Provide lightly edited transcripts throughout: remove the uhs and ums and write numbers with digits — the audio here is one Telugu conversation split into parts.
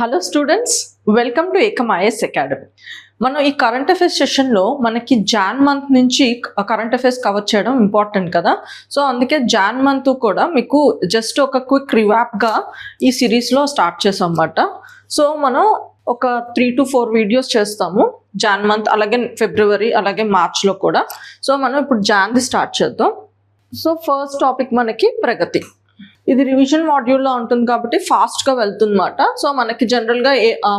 Hello students, welcome to Ekam IAS academy. మనం ఈ కరెంట్ అఫైర్స్ సెషన్లో మనకి జాన్ మంత్ నుంచి కరెంట్ అఫైర్స్ కవర్ చేయడం ఇంపార్టెంట్ కదా. సో అందుకే జాన్ మంత్ కూడా మీకు జస్ట్ ఒక క్విక్ రివాప్గా ఈ సిరీస్లో స్టార్ట్ చేసాం అన్నమాట. సో మనం ఒక 3 to 4 వీడియోస్ చేస్తాము జాన్ మంత్, అలాగే ఫిబ్రవరి, అలాగే మార్చ్లో కూడా. సో మనం ఇప్పుడు జాన్ది స్టార్ట్ చేద్దాం. సో ఫస్ట్ టాపిక్ మనకి ప్రగతి. ఇది రివిజన్ మాడ్యూల్లో ఉంటుంది కాబట్టి ఫాస్ట్గా వెళ్తుందన్నమాట. సో మనకి జనరల్గా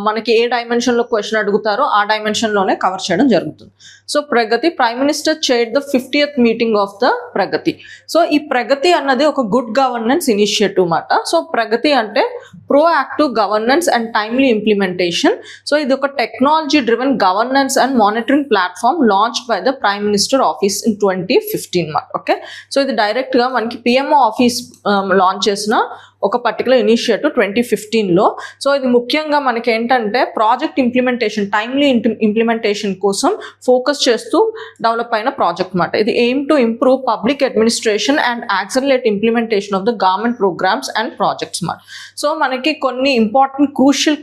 మనకి ఏ డైమెన్షన్లో క్వశ్చన్ అడుగుతారో ఆ డైమెన్షన్లోనే కవర్ చేయడం జరుగుతుంది. So Pragati, prime minister chaired the 50th meeting of the Pragati. So ఈ ప్రగతి అన్నది ఒక గుడ్ గవర్నెన్స్ ఇనిషియేటివ్ అన్నమాట. సో ప్రగతి అంటే proactive governance and timely implementation. So ఇది ఒక technology driven governance and monitoring platform launch by the prime minister office in 2015 అన్నమాట. ఓకే, సో ఇది డైరెక్ట్గా మనకి పిఎంఓ ఆఫీస్ లాంచ్ చేసిన ఒక పర్టికులర్ ఇనిషియేటివ్ 2015లో. సో ఇది ముఖ్యంగా మనకి ఏంటంటే ప్రాజెక్ట్ ఇంప్లిమెంటేషన్, టైమ్లీ ఇంప్లిమెంటేషన్ కోసం ఫోకస్ చేస్తూ డెవలప్ అయిన ప్రాజెక్ట్ అన్నమాట. ఇది aim to improve public administration and accelerate implementation of the government programmes and projects అన్నమాట. సో మనకి కొన్ని ఇంపార్టెంట్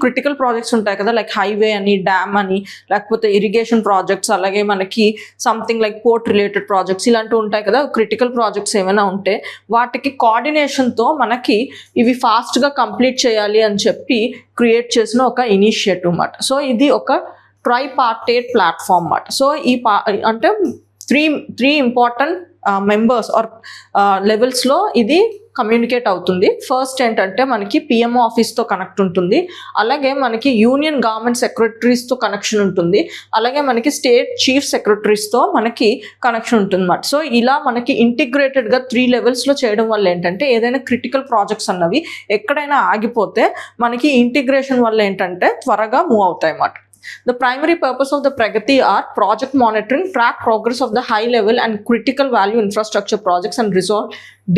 క్రిటికల్ ప్రాజెక్ట్స్ ఉంటాయి కదా, లైక్ హైవే అని, డ్యామ్ అని, లేకపోతే ఇరిగేషన్ ప్రాజెక్ట్స్, అలాగే మనకి something like port related projects ఇలాంటివి ఉంటాయి కదా. క్రిటికల్ ప్రాజెక్ట్స్ ఏమైనా ఉంటే వాటికి కోఆర్డినేషన్తో మనకి ఇవి ఫాస్ట్గా కంప్లీట్ చేయాలి అని చెప్పి క్రియేట్ చేసిన ఒక ఇనిషియేటివ్ అన్నమాట. సో ఇది ఒక ట్రైపార్టేట్ ప్లాట్ఫామ్ అన్నమాట. సో ఈ అంటే త్రీ ఇంపార్టెంట్ మెంబర్స్ ఆర్ లెవెల్స్లో ఇది కమ్యూనికేట్ అవుతుంది. ఫస్ట్ ఏంటంటే మనకి పిఎంఓ ఆఫీస్తో కనెక్ట్ ఉంటుంది, అలాగే మనకి యూనియన్ గవర్నమెంట్ సెక్రటరీస్తో కనెక్షన్ ఉంటుంది, అలాగే మనకి స్టేట్ చీఫ్ సెక్రటరీస్తో మనకి కనెక్షన్ ఉంటుంది అన్నమాట. సో ఇలా మనకి ఇంటిగ్రేటెడ్గా 3 లెవెల్స్లో చేయడం వల్ల ఏంటంటే ఏదైనా క్రిటికల్ ప్రాజెక్ట్స్ అన్నవి ఎక్కడైనా ఆగిపోతే మనకి ఇంటిగ్రేషన్ వల్ల ఏంటంటే త్వరగా మూవ్ అవుతాయి అన్నమాట. The primary purpose of the Pragati are project monitoring, track progress of the high level and critical value infrastructure projects and resolve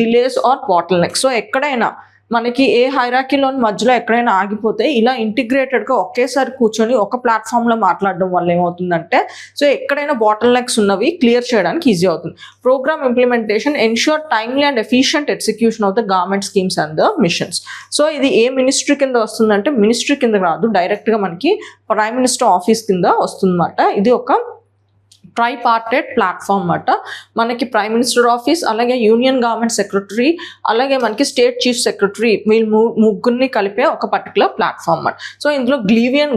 delays or bottlenecks. So ekkadaina మనకి ఏ హైరాకీలోని మధ్యలో ఎక్కడైనా ఆగిపోతే ఇలా ఇంటిగ్రేటెడ్గా ఒకేసారి కూర్చొని ఒక ప్లాట్ఫామ్లో మాట్లాడడం వల్ల ఏమవుతుందంటే సో ఎక్కడైనా బాటిల్ నెక్స్ ఉన్నవి క్లియర్ చేయడానికి ఈజీ అవుతుంది. Programme implementation ensure timely and efficient execution of the government schemes and the missions. So ఇది ఏ మినిస్ట్రీ కింద వస్తుందంటే మినిస్ట్రీ కింద రాదు, డైరెక్ట్గా మనకి ప్రైమ్ మినిస్టర్ ఆఫీస్ కింద వస్తుందన్నమాట. ఇది ఒక ట్రైపార్టేట్ ప్లాట్ఫామ్ అన్నమాట. మనకి ప్రైమ్ మినిస్టర్ ఆఫీస్, అలాగే యూనియన్ గవర్నమెంట్ సెక్రటరీ, అలాగే మనకి స్టేట్ చీఫ్ సెక్రటరీ, వీళ్ళు ముగ్గురిని కలిపే ఒక పర్టికులర్ ప్లాట్ఫామ్ అన్నమాట. సో ఇందులో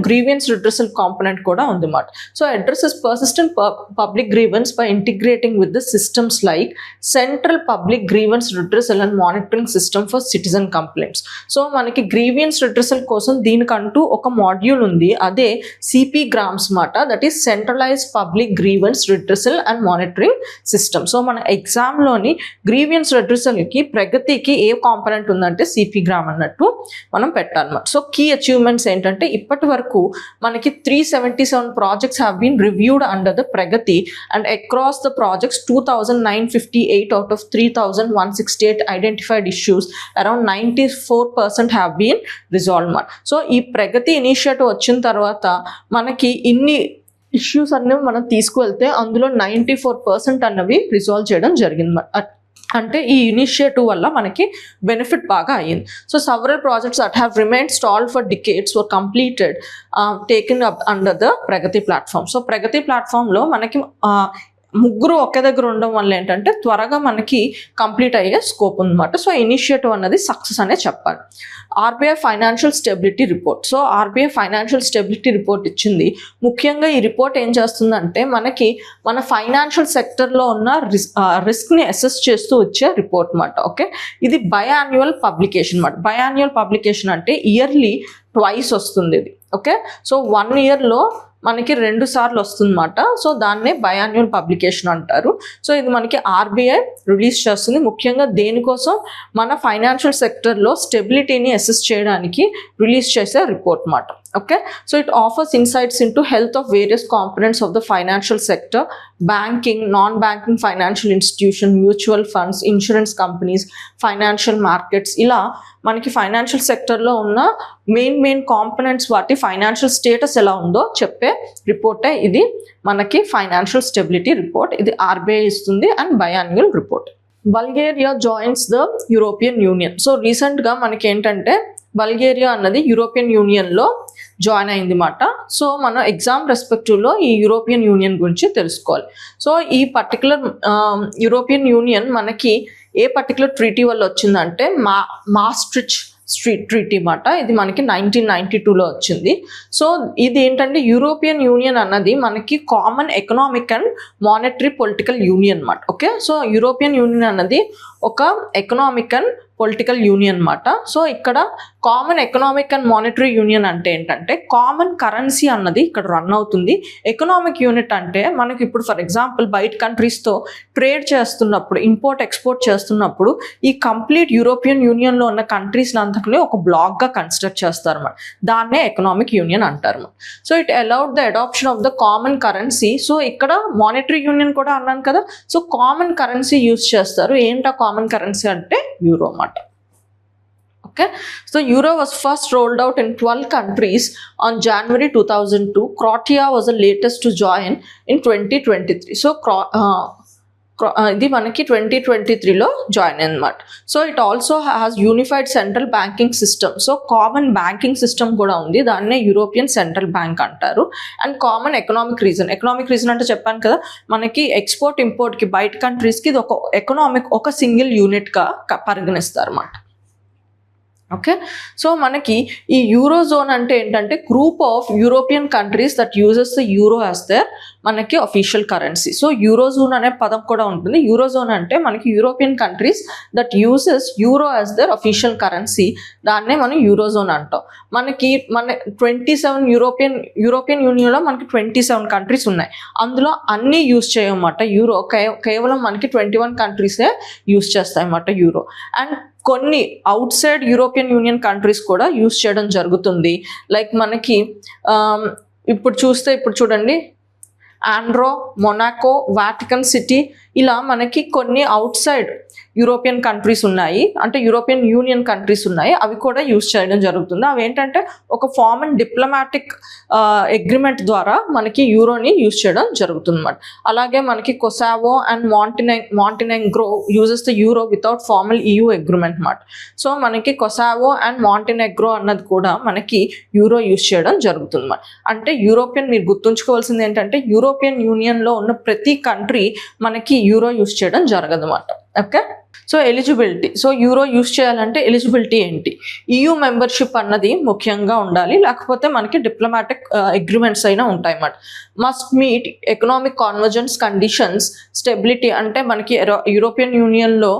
గ్రీవియన్స్ రిడ్రెసల్ కాంపోనెంట్ కూడా ఉంది అన్నమాట. So addresses persistent public grievance by integrating with the systems like central public grievance redressal and monitoring system for citizen complaints. So మనకి గ్రీవియన్స్ రిడ్రెసల్ కోసం దీనికంటూ ఒక మాడ్యూల్ ఉంది, అదే సిపి గ్రామ్స్ అన్నమాట. That is centralised public grievance redressal and monitoring system. So మన ఎగ్జామ్లోని గ్రీవియన్స్ రిడ్రెసల్కి ప్రగతికి ఏ కాంపనెంట్ ఉందంటే సిపి గ్రామ్ అన్నట్టు మనం పెట్టాలన్నమాట. సో కీ అచీవ్మెంట్స్ ఏంటంటే ఇప్పటి వరకు మనకి 377 projects have been reviewed under the Pragati and across the projects 2958 out of 3168 identified issues around 94% have been resolve అన్నమాట. సో ఈ ప్రగతి ఇనిషియేటివ్ వచ్చిన తర్వాత మనకి ఇన్ని ఇష్యూస్ అన్నవి మనం తీసుకువెళ్తే అందులో 94% అన్నవి రిజాల్వ్ చేయడం జరిగింది. అంటే ఈ ఇనిషియేటివ్ వల్ల మనకి బెనిఫిట్ బాగా అయ్యింది. So several projects that have remained stalled for decades were completed taken up under the Pragati platform. So Pragati ప్లాట్ఫామ్లో మనకి ముగ్గురు ఒకే దగ్గర ఉండడం వల్ల ఏంటంటే త్వరగా మనకి కంప్లీట్ అయ్యే స్కోప్ ఉందన్నమాట. సో ఇనిషియేటివ్ అన్నది సక్సెస్ అనే చెప్పాలి. RBI financial stability report. So RBI financial stability report ఇచ్చింది. ముఖ్యంగా ఈ రిపోర్ట్ ఏం చేస్తుందంటే మనకి మన ఫైనాన్షియల్ సెక్టర్లో ఉన్న రిస్క్ని అసెస్ చేస్తూ వచ్చే రిపోర్ట్ అన్నమాట. ఓకే, ఇది బయాన్యువల్ పబ్లికేషన్ అన్నమాట. బయాన్యువల్ పబ్లికేషన్ అంటే ఇయర్లీ ట్వైస్ వస్తుంది ఇది. ఓకే, సో 1 ఇయర్లో మనకి 2 సార్లు వస్తుందన్నమాట. సో దాన్నే బయాన్యువల్ పబ్లికేషన్ అంటారు. సో ఇది మనకి ఆర్బీఐ రిలీజ్ చేస్తుంది. ముఖ్యంగా దేనికోసం మన ఫైనాన్షియల్ సెక్టర్లో స్టెబిలిటీని అసెస్ చేయడానికి రిలీజ్ చేసే రిపోర్ట్ అన్నమాట. Okay, so it offers insights into health of various components of the financial sector, banking, non banking financial institution, mutual funds, insurance companies, financial markets, ఇలా మనకి ఫైనాన్షియల్ సెక్టర్లో ఉన్న మెయిన్ కాంపోనెంట్స్ వాటి ఫైనాన్షియల్ స్టేటస్ ఎలా ఉందో చెప్పే రిపోర్టే ఇది మనకి ఫైనాన్షియల్ స్టెబిలిటీ రిపోర్ట్. ఇది ఆర్బీఐ ఇస్తుంది and biannual report. Bulgaria joins the European union. So రీసెంట్గా మనకి ఏంటంటే బల్గేరియా అన్నది యూరోపియన్ యూనియన్లో జాయిన్ అయింది మాట. సో మనం ఎగ్జామ్ రెస్పెక్టివ్లో ఈ యూరోపియన్ యూనియన్ గురించి తెలుసుకోవాలి. సో ఈ పర్టికులర్ యూరోపియన్ యూనియన్ మనకి ఏ పర్టికులర్ ట్రీటీ వల్ల వచ్చిందంటే మాస్ట్రిచ్ ట్రీటీ మాట. ఇది మనకి 1992లో వచ్చింది. సో ఇది ఏంటంటే యూరోపియన్ యూనియన్ అన్నది మనకి common economic and monetary political union మాట. ఓకే, సో యూరోపియన్ యూనియన్ అన్నది ఒక ఎకనామిక్ అండ్ పొలిటికల్ యూనియన్ మాట. సో ఇక్కడ common economic and monetary union అంటే ఏంటంటే కామన్ కరెన్సీ అన్నది ఇక్కడ రన్ అవుతుంది. ఎకనామిక్ యూనిట్ అంటే మనకి ఇప్పుడు ఫర్ ఎగ్జాంపుల్ బయట కంట్రీస్తో ట్రేడ్ చేస్తున్నప్పుడు, ఇంపోర్ట్ ఎక్స్పోర్ట్ చేస్తున్నప్పుడు ఈ కంప్లీట్ యూరోపియన్ యూనియన్లో ఉన్న కంట్రీస్ అంతటిని ఒక బ్లాక్గా కన్సిడర్ చేస్తారు అన్నమాట. దాన్నే ఎకనామిక్ యూనియన్ అంటారు. So it allowed the adoption of the common currency. So ఇక్కడ మానిటరీ యూనియన్ కూడా అన్నాను కదా, సో కామన్ కరెన్సీ యూజ్ చేస్తారు. ఏంటా కామన్ కరెన్సీ అంటే యూరో అన్నమాట. Okay, so euro was first rolled out in 12 countries on January 2002. Croatia was the latest to join in 2023. So ఇది మనకి 2023లో జాయిన్ అన్నమాట. So it also has unified central banking system. So common banking system కూడా ఉంది, దాన్నే యూరోపియన్ సెంట్రల్ బ్యాంక్ అంటారు. అండ్ కామన్ ఎకనామిక్ రీజన్ అంటే చెప్పాను కదా, మనకి ఎక్స్పోర్ట్ ఇంపోర్ట్కి బయట కంట్రీస్కి ఇది ఒక ఎకనామిక్ ఒక సింగిల్ యూనిట్గా పరిగణిస్తారు అన్నమాట. ఓకే, సో మనకి ఈ యూరో జోన్ అంటే ఏంటంటే group of European countries that uses the euro as their మనకి official currency. So euro zone అనే పదం కూడా ఉంటుంది. యూరో జోన్ అంటే మనకి European countries that uses euro as their official currency, దాన్నే మనం యూరో జోన్ అంటాం. మనకి 27 యూరోపియన్ యూనియన్లో మనకి 27 కంట్రీస్ ఉన్నాయి. అందులో అన్నీ యూజ్ చేయమన్నమాట యూరో. కేవలం మనకి 21 కంట్రీసే యూజ్ చేస్తాయన్నమాట యూరో. అండ్ కొన్ని out side European union countries కూడా యూజ్ చేయడం జరుగుతుంది. లైక్ మనకి ఇప్పుడు చూడండి, ఆండ్రో, మొనాకో, వాటికన్ సిటీ, ఇలా మనకి కొన్ని అవుట్ సైడ్ యూరోపియన్ కంట్రీస్ ఉన్నాయి, అంటే యూరోపియన్ యూనియన్ కంట్రీస్ ఉన్నాయి. అవి కూడా యూజ్ చేయడం జరుగుతుంది. అవి ఏంటంటే ఒక ఫార్మల్ డిప్లొమాటిక్ అగ్రిమెంట్ ద్వారా మనకి యూరోని యూజ్ చేయడం జరుగుతుంది అన్నమాట. అలాగే మనకి Kosovo and Montenegro uses the euro without formal EU agreement అన్నమాట. సో మనకి కొసావో అండ్ మాంటినెగ్రో అన్నది కూడా మనకి యూరో యూజ్ చేయడం జరుగుతుంది అన్నమాట. అంటే యూరోపియన్, మీరు గుర్తుంచుకోవాల్సింది ఏంటంటే యూరోపియన్ యూనియన్లో ఉన్న ప్రతి కంట్రీ మనకి యూరో యూజ్ చేయడం జరగదు అన్నమాట. Okay, so eligibility. So euro use చేయాలంటే ఎలిజిబిలిటీ ఏంటి? EU మెంబర్షిప్ అన్నది ముఖ్యంగా ఉండాలి, లేకపోతే మనకి డిప్లొమాటిక్ అగ్రిమెంట్స్ అయినా ఉంటాయి అన్నమాట. Must meet economic convergence conditions, stability అంటే మనకి యూరోపియన్ యూనియన్లో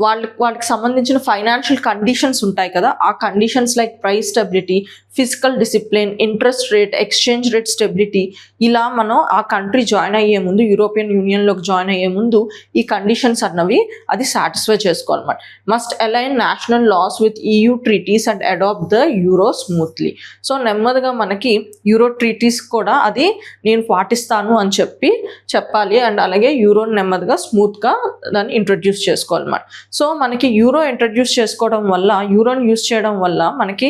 వాళ్ళకి సంబంధించిన ఫైనాన్షియల్ కండిషన్స్ ఉంటాయి కదా, ఆ conditions like price stability, physical discipline, interest rate, exchange rate stability, ఇలా మనం ఆ కంట్రీ జాయిన్ అయ్యే ముందు, యూరోపియన్ యూనియన్లోకి జాయిన్ అయ్యే ముందు ఈ కండిషన్స్ అన్నవి అది సాటిస్ఫై చేసుకోవాలన్నమాట. Must align national laws with EU treaties and adapt the euro smoothly. So నెమ్మదిగా మనకి యూరో ట్రీటీస్ కూడా అది నేను పాటిస్తాను అని చెప్పాలి. అండ్ అలాగే యూరోని నెమ్మదిగా స్మూత్గా దాన్ని ఇంట్రడ్యూస్ చేసుకోవాలన్నమాట. సో మనకి యూరో ఇంట్రడ్యూస్ చేసుకోవడం వల్ల, యూరోని యూజ్ చేయడం వల్ల మనకి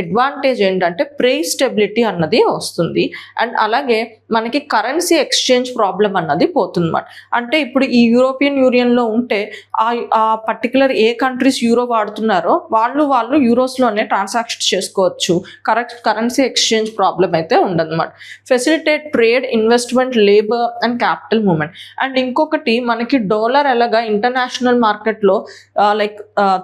అడ్వాంటేజ్ ఏంటంటే ప్రైస్ స్టెబిలిటీ అన్నది వస్తుంది. అండ్ అలాగే మనకి కరెన్సీ ఎక్స్చేంజ్ ప్రాబ్లం అన్నది పోతుంది అన్నమాట. అంటే ఇప్పుడు ఈ యూరోపియన్ యూనియన్లో ఉంటే ఆ పర్టికులర్ ఏ కంట్రీస్ యూరో వాడుతున్నారో వాళ్ళు యూరోస్లోనే ట్రాన్సాక్షన్ చేసుకోవచ్చు. కరెన్సీ ఎక్స్చేంజ్ ప్రాబ్లం అయితే ఉండదన్నమాట. Facilitate trade, investment, labour and capital movement. And ఇంకొకటి మనకి డాలర్ ఎలాగా ఇంటర్నేషనల్ మార్కెట్లో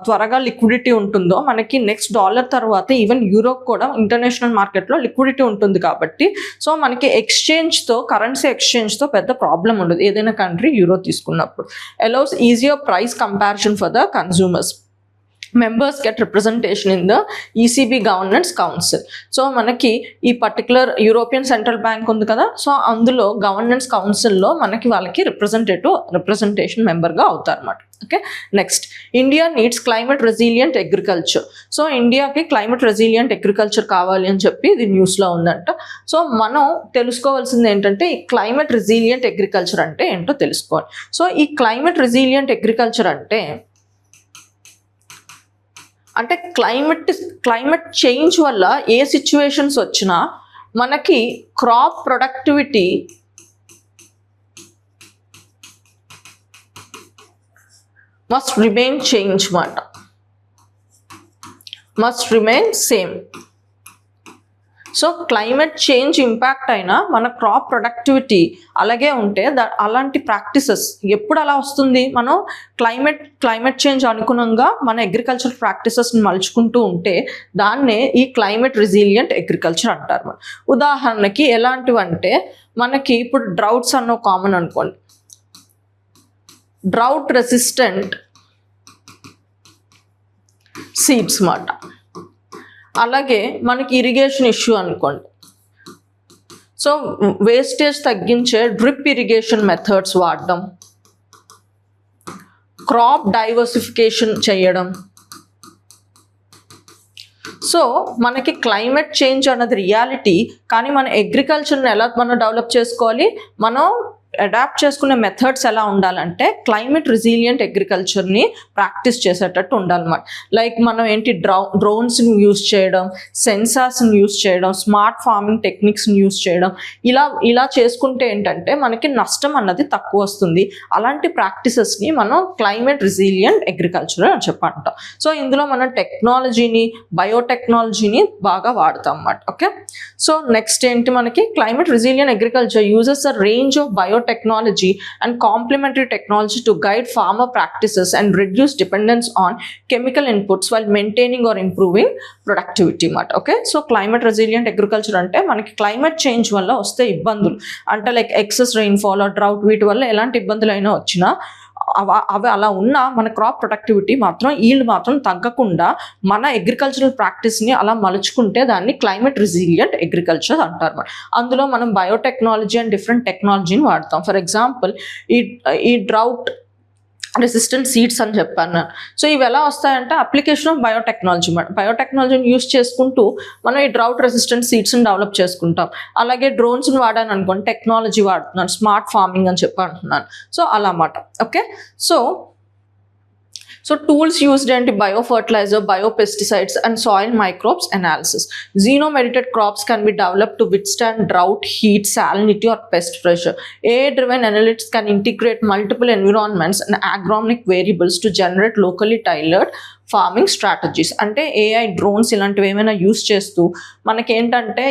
త్వరగా లిక్విడిటీ ఉంటుందో, మనకి నెక్స్ట్ డాలర్ తర్వాత ఈవెన్ యూరో కూడా ఇంటర్నేషనల్ మార్కెట్లో లిక్విడిటీ ఉంటుంది కాబట్టి సో మనకి కరెన్సీ ఎక్స్చేంజ్తో పెద్ద ప్రాబ్లం ఉండదు ఏదైనా కంట్రీ యూరో తీసుకున్నప్పుడు. Allows easier price comparison for the consumers. members get representation in the ECB governance council. So మనకి ఈ పర్టికులర్ యూరోపియన్ సెంట్రల్ బ్యాంక్ ఉంది కదా, సో అందులో గవర్నెన్స్ కౌన్సిల్లో మనకి వాళ్ళకి రిప్రజెంటేషన్ మెంబర్గా అవుతారు అన్నమాట. Okay, next India needs climate resilient agriculture. So ఇండియాకి క్లైమేట్ రెసిలియంట్ అగ్రికల్చర్ కావాలి అని చెప్పి ఇది న్యూస్లో ఉందంట. సో మనం తెలుసుకోవాల్సింది ఏంటంటే ఈ క్లైమేట్ రెసిలియంట్ అగ్రికల్చర్ అంటే ఏంటో తెలుసుకోవాలి. సో ఈ క్లైమేట్ రెసిలియంట్ అగ్రికల్చర్ అంటే క్లైమేట్ చేంజ్ వల్ల ఏ సిచ్యువేషన్స్ వచ్చినా మనకి crop productivity must remain change మాట. Must remain same. So climate change impact అయినా మన క్రాప్ ప్రొడక్టివిటీ అలాగే ఉంటే అలాంటి ప్రాక్టీసెస్ ఎప్పుడు అలా వస్తుంది, మనం క్లైమేట్ చేంజ్ అనుగుణంగా మన అగ్రికల్చర్ ప్రాక్టీసెస్ని మలుచుకుంటూ ఉంటే దాన్నే ఈ క్లైమేట్ రెసిలియంట్ అగ్రికల్చర్ అంటారు. ఉదాహరణకి ఎలాంటివంటే మనకి ఇప్పుడు డ్రౌట్స్ అన్నో కామన్ అనుకోండి. డ్రౌట్ రెసిస్టెంట్ సీడ్స్ మాట. అలాగే మనకి ఇరిగేషన్ ఇష్యూ అనుకోండి. సో వేస్టేజ్ తగ్గించే డ్రిప్ ఇరిగేషన్ మెథడ్స్ వాడడం, క్రాప్ డైవర్సిఫికేషన్ చేయడం. సో మనకి క్లైమేట్ చేంజ్ అన్నది రియాలిటీ, కానీ మన అగ్రికల్చర్ని ఎలా మనం డెవలప్ చేసుకోవాలి, మనం అడాప్ట్ చేసుకునే మెథడ్స్ ఎలా ఉండాలంటే క్లైమేట్ రెసిలియంట్ అగ్రికల్చర్ని ప్రాక్టీస్ చేసేటట్టు ఉండాలన్నమాట. లైక్ మనం ఏంటి డ్రోన్స్ని యూజ్ చేయడం, సెన్సార్స్ని యూజ్ చేయడం, స్మార్ట్ ఫార్మింగ్ టెక్నిక్స్ని యూజ్ చేయడం. ఇలా చేసుకుంటే ఏంటంటే మనకి నష్టం అన్నది తక్కువ వస్తుంది. అలాంటి ప్రాక్టీసెస్ని మనం క్లైమేట్ రెసిలియంట్ అగ్రికల్చర్ అని చెప్పంటాం. సో ఇందులో మనం టెక్నాలజీని, బయోటెక్నాలజీని బాగా వాడతాం అన్నమాట. ఓకే, సో నెక్స్ట్ ఏంటి మనకి climate resilient agriculture uses a range of biotechnology and complementary technology to guide farmer practices and reduce dependence on chemical inputs while maintaining or improving productivity మాట. Okay, so climate resilient agriculture అంటే మనకి క్లైమేట్ చేంజ్ వల్ల వస్తే ఇబ్బందులు అంటే like excess rainfall or drought, వీటి వల్ల ఎలాంటి ఇబ్బందులు అయినా వచ్చినా అవి అలా ఉన్న మన క్రాప్ ప్రొడక్టివిటీ మాత్రం ఈల్డ్ మాత్రం తగ్గకుండా మన అగ్రికల్చరల్ ప్రాక్టీస్ని అలా మలుచుకుంటే దాన్ని క్లైమేట్ రెసిలియంట్ అగ్రికల్చర్ అంటారు. అందులో మనం బయోటెక్నాలజీ అండ్ డిఫరెంట్ టెక్నాలజీని వాడతాం. ఫర్ ఎగ్జాంపుల్ ఈ డ్రౌట్ రెసిస్టెంట్ సీడ్స్ అని చెప్పాను. సో ఇవి ఎలా వస్తాయంటే అప్లికేషన్ ఆఫ్ బయోటెక్నాలజీ. బయోటెక్నాలజీని యూజ్ చేసుకుంటూ మనం ఈ డ్రౌట్ రెసిస్టెంట్ సీడ్స్ని డెవలప్ చేసుకుంటాం. అలాగే డ్రోన్స్ని వాడాను అనుకోండి, టెక్నాలజీ వాడుతున్నాను, స్మార్ట్ ఫార్మింగ్ అని చెప్పి అంటున్నాను. సో అలా మాట. Okay, so tools used in biofertilizer, biopesticides and soil microbes analysis. Xeno-mediated crops can be developed to withstand drought, heat, salinity or pest pressure. AI-driven analytics can integrate multiple environments and agronomic variables to generate locally tailored farming strategies. అంటే ఏఐ, డ్రోన్స్ ఇలాంటివి ఏమైనా యూస్ చేస్తూ మనకేంటంటే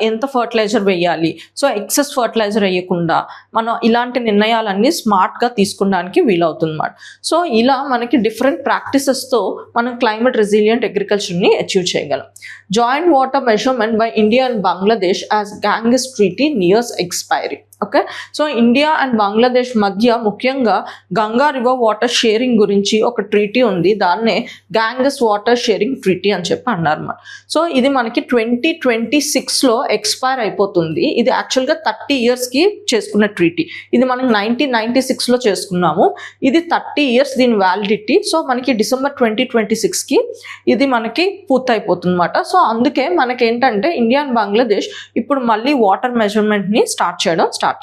ఎంత ఫర్టిలైజర్ వేయాలి, సో ఎక్సెస్ ఫర్టిలైజర్ వేయకుండా మనం ఇలాంటి నిర్ణయాలన్నీ స్మార్ట్గా తీసుకోవడానికి వీలవుతుంది అన్నమాట. సో ఇలా మనకి డిఫరెంట్ ప్రాక్టీసెస్తో మనం క్లైమేట్ రెసిలియంట్ అగ్రికల్చర్ని అచీవ్ చేయగలం. Joint water measurement by India and Bangladesh as Ganges treaty nears expiry. Okay, so India and Bangladesh మధ్య ముఖ్యంగా గంగా రివర్ వాటర్ షేరింగ్ గురించి ఒక ట్రీటీ ఉంది. దాన్నే గ్యాంగస్ వాటర్ షేరింగ్ ట్రీటీ అని చెప్పి అన్నారు అన్నమాట. సో ఇది మనకి 2026లో ఎక్స్పైర్ అయిపోతుంది. ఇది యాక్చువల్గా 30 yearsకి చేసుకున్న ట్రీటీ. ఇది మనం 1996లో చేసుకున్నాము. ఇది 30 years దీని వ్యాలిడిటీ. సో మనకి డిసెంబర్ 2026కి ఇది మనకి పూర్తయిపోతుంది అన్నమాట. సో అందుకే మనకేంటంటే ఇండియా అండ్ బంగ్లాదేశ్ ఇప్పుడు మళ్ళీ వాటర్ మెజర్మెంట్ని స్టార్ట్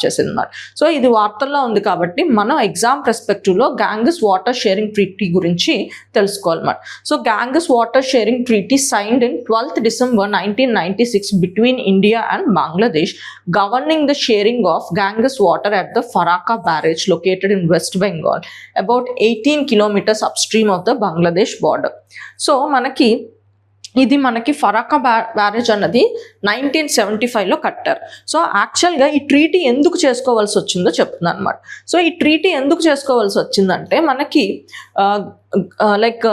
చేసింది అన్నమాట. సో ఇది వార్తల్లో ఉంది కాబట్టి మనం ఎగ్జామ్ పర్స్పెక్టివ్లో గ్యాంగస్ వాటర్ షేరింగ్ ట్రీటీ గురించి తెలుసుకోవాలన్నమాట. So Ganges water sharing treaty signed in 12th December 1996 between India and Bangladesh, governing the sharing of Ganges water at the Farakka barrage located in West Bengal, about 18 kilometers upstream of the Bangladesh border. So ఇది మనకి ఫరాకా బ్యారేజ్ అన్నది 1975లో కట్టారు. సో యాక్చువల్గా ఈ ట్రీటీ ఎందుకు చేసుకోవాల్సి వచ్చిందో చెప్తున్నాను అనమాట. సో ఈ ట్రీటీ ఎందుకు చేసుకోవాల్సి వచ్చిందంటే మనకి లైక్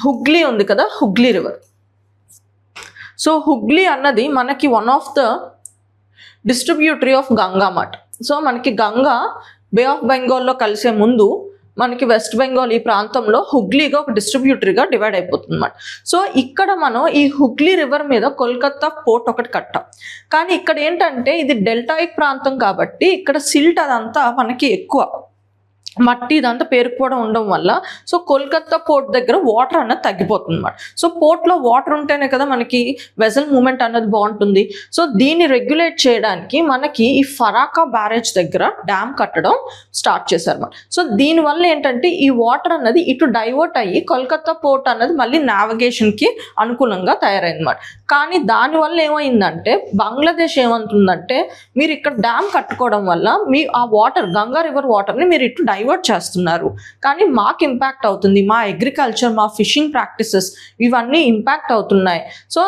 హుగ్లీ ఉంది కదా, హుగ్లీ రివర్. సో హుగ్లీ అన్నది మనకి one of the distributary of Ganga మాట. సో మనకి గంగా బే ఆఫ్ బెంగాల్లో కలిసే ముందు మనకి వెస్ట్ బెంగాల్ ఈ ప్రాంతంలో హుగ్లీగా ఒక డిస్ట్రిబ్యూటరీగా డివైడ్ అయిపోతుంది అన్నమాట. సో ఇక్కడ మనం ఈ హుగ్లీ రివర్ మీద కోల్కతా పోర్ట్ ఒకటి కట్టాం. కానీ ఇక్కడ ఏంటంటే ఇది డెల్టాయిక్ ప్రాంతం కాబట్టి ఇక్కడ సిల్ట్ అదంతా మనకి ఎక్కువ, మట్టి ఇదంతా పేరుకుపోవడం ఉండడం వల్ల సో కోల్కతా పోర్ట్ దగ్గర వాటర్ అన్నది తగ్గిపోతుంది అన్నమాట. సో పోర్ట్లో వాటర్ ఉంటేనే కదా మనకి వెజల్ మూమెంట్ అన్నది బాగుంటుంది. సో దీన్ని రెగ్యులేట్ చేయడానికి మనకి ఈ ఫరాకా బ్యారేజ్ దగ్గర డ్యామ్ కట్టడం స్టార్ట్ చేశారు అన్నమాట. సో దీనివల్ల ఏంటంటే ఈ వాటర్ అన్నది ఇటు డైవర్ట్ అయ్యి కోల్కతా పోర్ట్ అన్నది మళ్ళీ నావిగేషన్కి అనుకూలంగా తయారైంది అన్నమాట. కానీ దానివల్ల ఏమైందంటే బంగ్లాదేశ్ ఏమంటుందంటే మీరు ఇక్కడ డ్యామ్ కట్టుకోవడం వల్ల మీ ఆ వాటర్ గంగా రివర్ వాటర్ని మీరు ఇటు డైవర్ట్ డైవర్ట్ చేస్తున్నారు, కానీ మాకు ఇంపాక్ట్ అవుతుంది, మా అగ్రికల్చర్, మా ఫిషింగ్ ప్రాక్టీసెస్ ఇవన్నీ ఇంపాక్ట్ అవుతున్నాయి. సో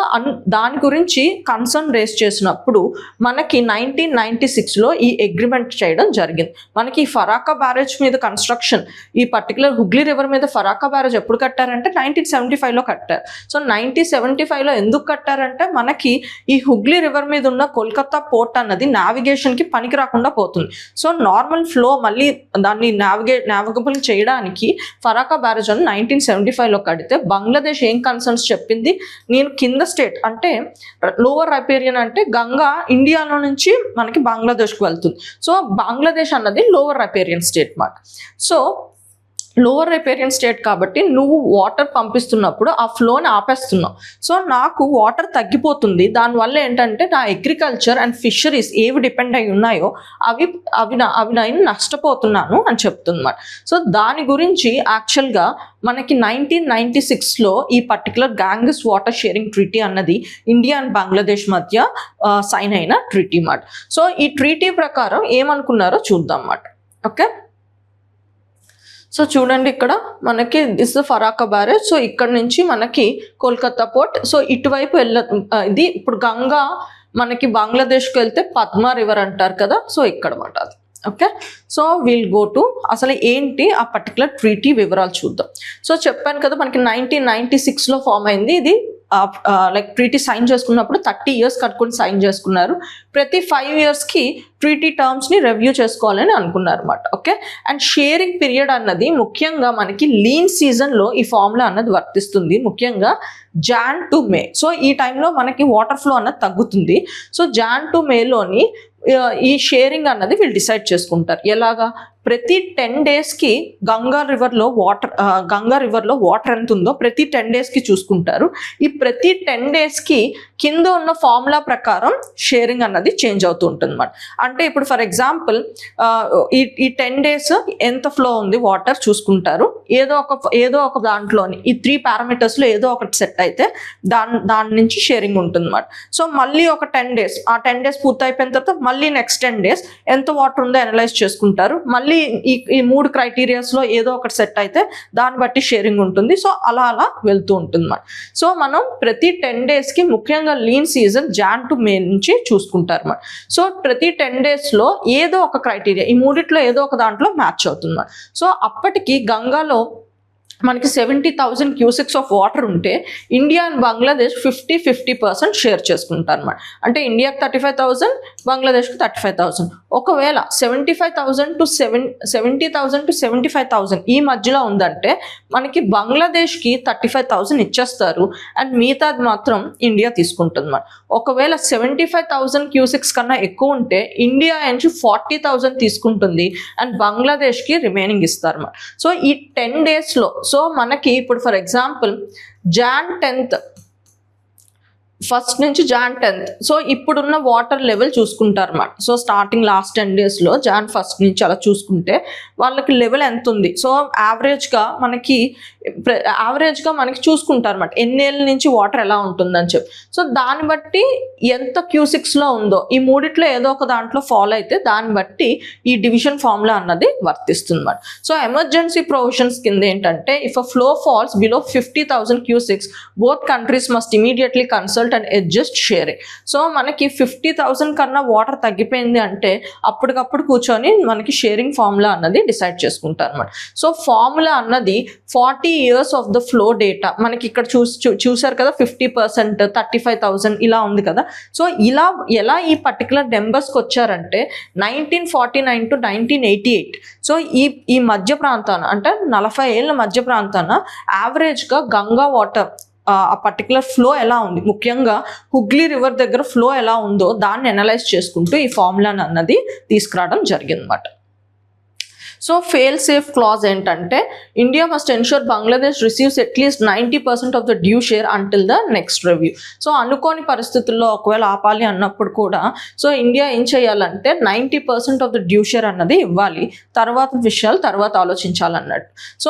దాని గురించి కన్సర్న్ రేస్ చేసినప్పుడు మనకి 1996లో ఈ అగ్రిమెంట్ చేయడం జరిగింది. మనకి ఈ ఫరాకా బ్యారేజ్ మీద కన్స్ట్రక్షన్, ఈ పర్టికులర్ హుగ్లీ రివర్ మీద ఫరాకా బ్యారేజ్ ఎప్పుడు కట్టారంటే 1975లో కట్టారు. సో 1975లో ఎందుకు కట్టారంటే మనకి ఈ హుగ్లీ రివర్ మీద ఉన్న కోల్కతా పోర్ట్ అన్నది నావిగేషన్కి పనికి రాకుండా పోతుంది. సో నార్మల్ ఫ్లో మళ్ళీ దాన్ని నావిగబుల్ చేయడానికి ఫరాకా బ్యారేజ్ అని 1975లో కడితే బంగ్లాదేశ్ ఏం కన్సర్న్స్ చెప్పింది, నేను కింద స్టేట్ అంటే లోవర్ రైపేరియన్ అంటే గంగా ఇండియాలో నుంచి మనకి బంగ్లాదేశ్కి వెళ్తుంది. సో బంగ్లాదేశ్ అన్నది లోవర్ రైపేరియన్ స్టేట్ మాట. సో లోవర్ రైపేరియన్ స్టేట్ కాబట్టి నువ్వు వాటర్ పంపిస్తున్నప్పుడు ఆ ఫ్లోని ఆపేస్తున్నావు. సో నాకు వాటర్ తగ్గిపోతుంది, దానివల్ల ఏంటంటే నా అగ్రికల్చర్ అండ్ ఫిషరీస్ ఏవి డిపెండ్ అయి ఉన్నాయో అవి నేను నష్టపోతున్నాను అని చెప్తున్నమాట. సో దాని గురించి యాక్చువల్గా మనకి 1996లో ఈ particular Ganges water sharing treaty అన్నది ఇండియా అండ్ బంగ్లాదేశ్ మధ్య సైన్ అయిన ట్రీటీ మాట. సో ఈ ట్రీటీ ప్రకారం ఏమనుకున్నారో చూద్దాం మాట. ఓకే, సో చూడండి ఇక్కడ మనకి దిస్ ఫరాకా బ్యారేజ్. సో ఇక్కడ నుంచి మనకి కోల్కతా పోర్ట్. సో ఇటువైపు ఇది ఇప్పుడు గంగా మనకి బంగ్లాదేశ్కి వెళ్తే పద్మా రివర్ అంటారు కదా, సో ఇక్కడ మాట అది. Okay, so will go to అసలు ఏంటి ఆ పర్టికులర్ ట్రీటీ వివరాలు చూద్దాం. సో చెప్పాను కదా మనకి 1996లో ఫామ్ అయింది. ఇది లైక్ ట్రీటీ సైన్ చేసుకున్నప్పుడు 30 years కట్టుకొని సైన్ చేసుకున్నారు. ప్రతి 5 yearsకి ట్రీటీ టర్మ్స్ని రివ్యూ చేసుకోవాలని అనుకున్నారు అన్నమాట. ఓకే, అండ్ షేరింగ్ పీరియడ్ అన్నది ముఖ్యంగా మనకి లీన్ సీజన్లో ఈ ఫార్ములా అన్నది వర్తిస్తుంది, ముఖ్యంగా జాన్ టు మే. సో ఈ టైంలో మనకి వాటర్ ఫ్లో అన్నది తగ్గుతుంది. సో జాన్ టు మేలోని ఈ షేరింగ్ అన్నది వీళ్ళు డిసైడ్ చేసుకుంటారు. ఎలాగా, ప్రతి 10 daysకి గంగా రివర్లో వాటర్ ఎంత ఉందో ప్రతి 10 daysకి చూసుకుంటారు. ఈ ప్రతి 10 daysకి కింద ఉన్న ఫార్ములా ప్రకారం షేరింగ్ అన్నది చేంజ్ అవుతూ ఉంటుంది అన్నమాట. అంటే ఇప్పుడు ఫర్ ఎగ్జాంపుల్ ఈ 10 days ఎంత ఫ్లో ఉంది వాటర్ చూసుకుంటారు. ఏదో ఒక దాంట్లోని ఈ 3 parametersలో ఏదో ఒకటి సెట్ అయితే దాని నుంచి షేరింగ్ ఉంటుంది అన్నమాట. సో మళ్ళీ ఒక 10 days, ఆ 10 days పూర్తి అయిపోయిన తర్వాత మళ్ళీ నెక్స్ట్ 10 days ఎంత వాటర్ ఉందో అనలైజ్ చేసుకుంటారు. మళ్ళీ ఈ 3 క్రైటీరియాస్లో ఏదో ఒకటి సెట్ అయితే దాన్ని బట్టి షేరింగ్ ఉంటుంది. సో అలా వెళ్తూ ఉంటుంది అన్నమాట. సో మనం ప్రతి 10 daysకి ముఖ్యంగా లీన్ సీజన్ జాన్ టు మే నుంచి చూసుకుంటారు అన్నమాట. సో ప్రతి 10 daysలో ఏదో ఒక క్రైటీరియా, ఈ మూడిట్లో ఏదో ఒక దాంట్లో మ్యాచ్ అవుతుంది అన్నమాట. సో అప్పటికి గంగాలో మనకి 70,000 cubics ఆఫ్ వాటర్ ఉంటే ఇండియా అండ్ బంగ్లాదేశ్ 50% షేర్ చేసుకుంటారు అన్నమాట. అంటే ఇండియాకి 35,000, బంగ్లాదేశ్కి 35,000. ఒకవేళ 70,000 to 75,000 ఈ మధ్యలో ఉందంటే మనకి బంగ్లాదేశ్కి 35,000 ఇచ్చేస్తారు అండ్ మిగతాది మాత్రం ఇండియా తీసుకుంటుంది అన్నమాట. ఒకవేళ 75,000 cubics కన్నా ఎక్కువ ఉంటే ఇండియా నుంచి 40,000 తీసుకుంటుంది అండ్ బంగ్లాదేశ్కి రిమైనింగ్ ఇస్తారు అన్నమాట. సో ఈ 10 daysలో సో మనకి ఇప్పుడు for example Jan 10th first నుంచి జాన్ 10th సో ఇప్పుడున్న వాటర్ లెవెల్ చూసుకుంటారు అన్నమాట. సో స్టార్టింగ్ లాస్ట్ 10 daysలో జాన్ 1st నుంచి అలా చూసుకుంటే వాళ్ళకి లెవెల్ ఎంత ఉంది. సో యావరేజ్గా మనకి చూసుకుంటారు అన్నమాట ఎన్నేళ్ళ నుంచి వాటర్ ఎలా ఉంటుందని చెప్పి. సో దాన్ని బట్టి ఎంత క్యూసిక్స్లో ఉందో ఈ మూడిట్లో ఏదో ఒక దాంట్లో ఫాలో అయితే దాన్ని బట్టి ఈ డివిజన్ ఫార్ములా అన్నది వర్తిస్తుంది అన్నమాట. సో ఎమర్జెన్సీ ప్రొవిజన్స్ కింద ఏంటంటే if a flow falls below 50,000 cubics both countries must immediately consult and adjust sharing. So మనకి 50,000 కన్నా వాటర్ తగ్గిపోయింది అంటే అప్పటికప్పుడు కూర్చొని మనకి షేరింగ్ ఫార్ములా అన్నది డిసైడ్ చేసుకుంటారు అన్నమాట. సో ఫార్ములా అన్నది 40 years of the flow data మనకి ఇక్కడ చూసారు కదా 50%, 35,000 ఇలా ఉంది కదా. సో ఎలా ఈ పర్టికులర్ నెంబర్స్కి వచ్చారంటే 1949 to 1988 సో ఈ మధ్య ప్రాంతాన అంటే 40 ఏళ్ళ మధ్య ప్రాంతాన యావరేజ్గా గంగా వాటర్ ఆ పర్టికులర్ ఫ్లో ఎలా ఉంది, ముఖ్యంగా హుగ్లీ రివర్ దగ్గర ఫ్లో ఎలా ఉందో దాన్ని అనలైజ్ చేసుకుంటూ ఈ ఫార్ములా అన్నది తీసుకురావడం జరిగిందన్నమాట. సో ఫెయిల్ సేఫ్ క్లాజ్ ఏంటంటే India must ensure Bangladesh receives at least 90% of the due share until the next review. So అనుకోని పరిస్థితుల్లో ఒకవేళ ఆపాలి అన్నప్పుడు కూడా సో ఇండియా ఏం చేయాలంటే 90% ఆఫ్ ద డ్యూ షేర్ అన్నది ఇవ్వాలి, తర్వాత విషయాలు తర్వాత ఆలోచించాలన్నట్టు. సో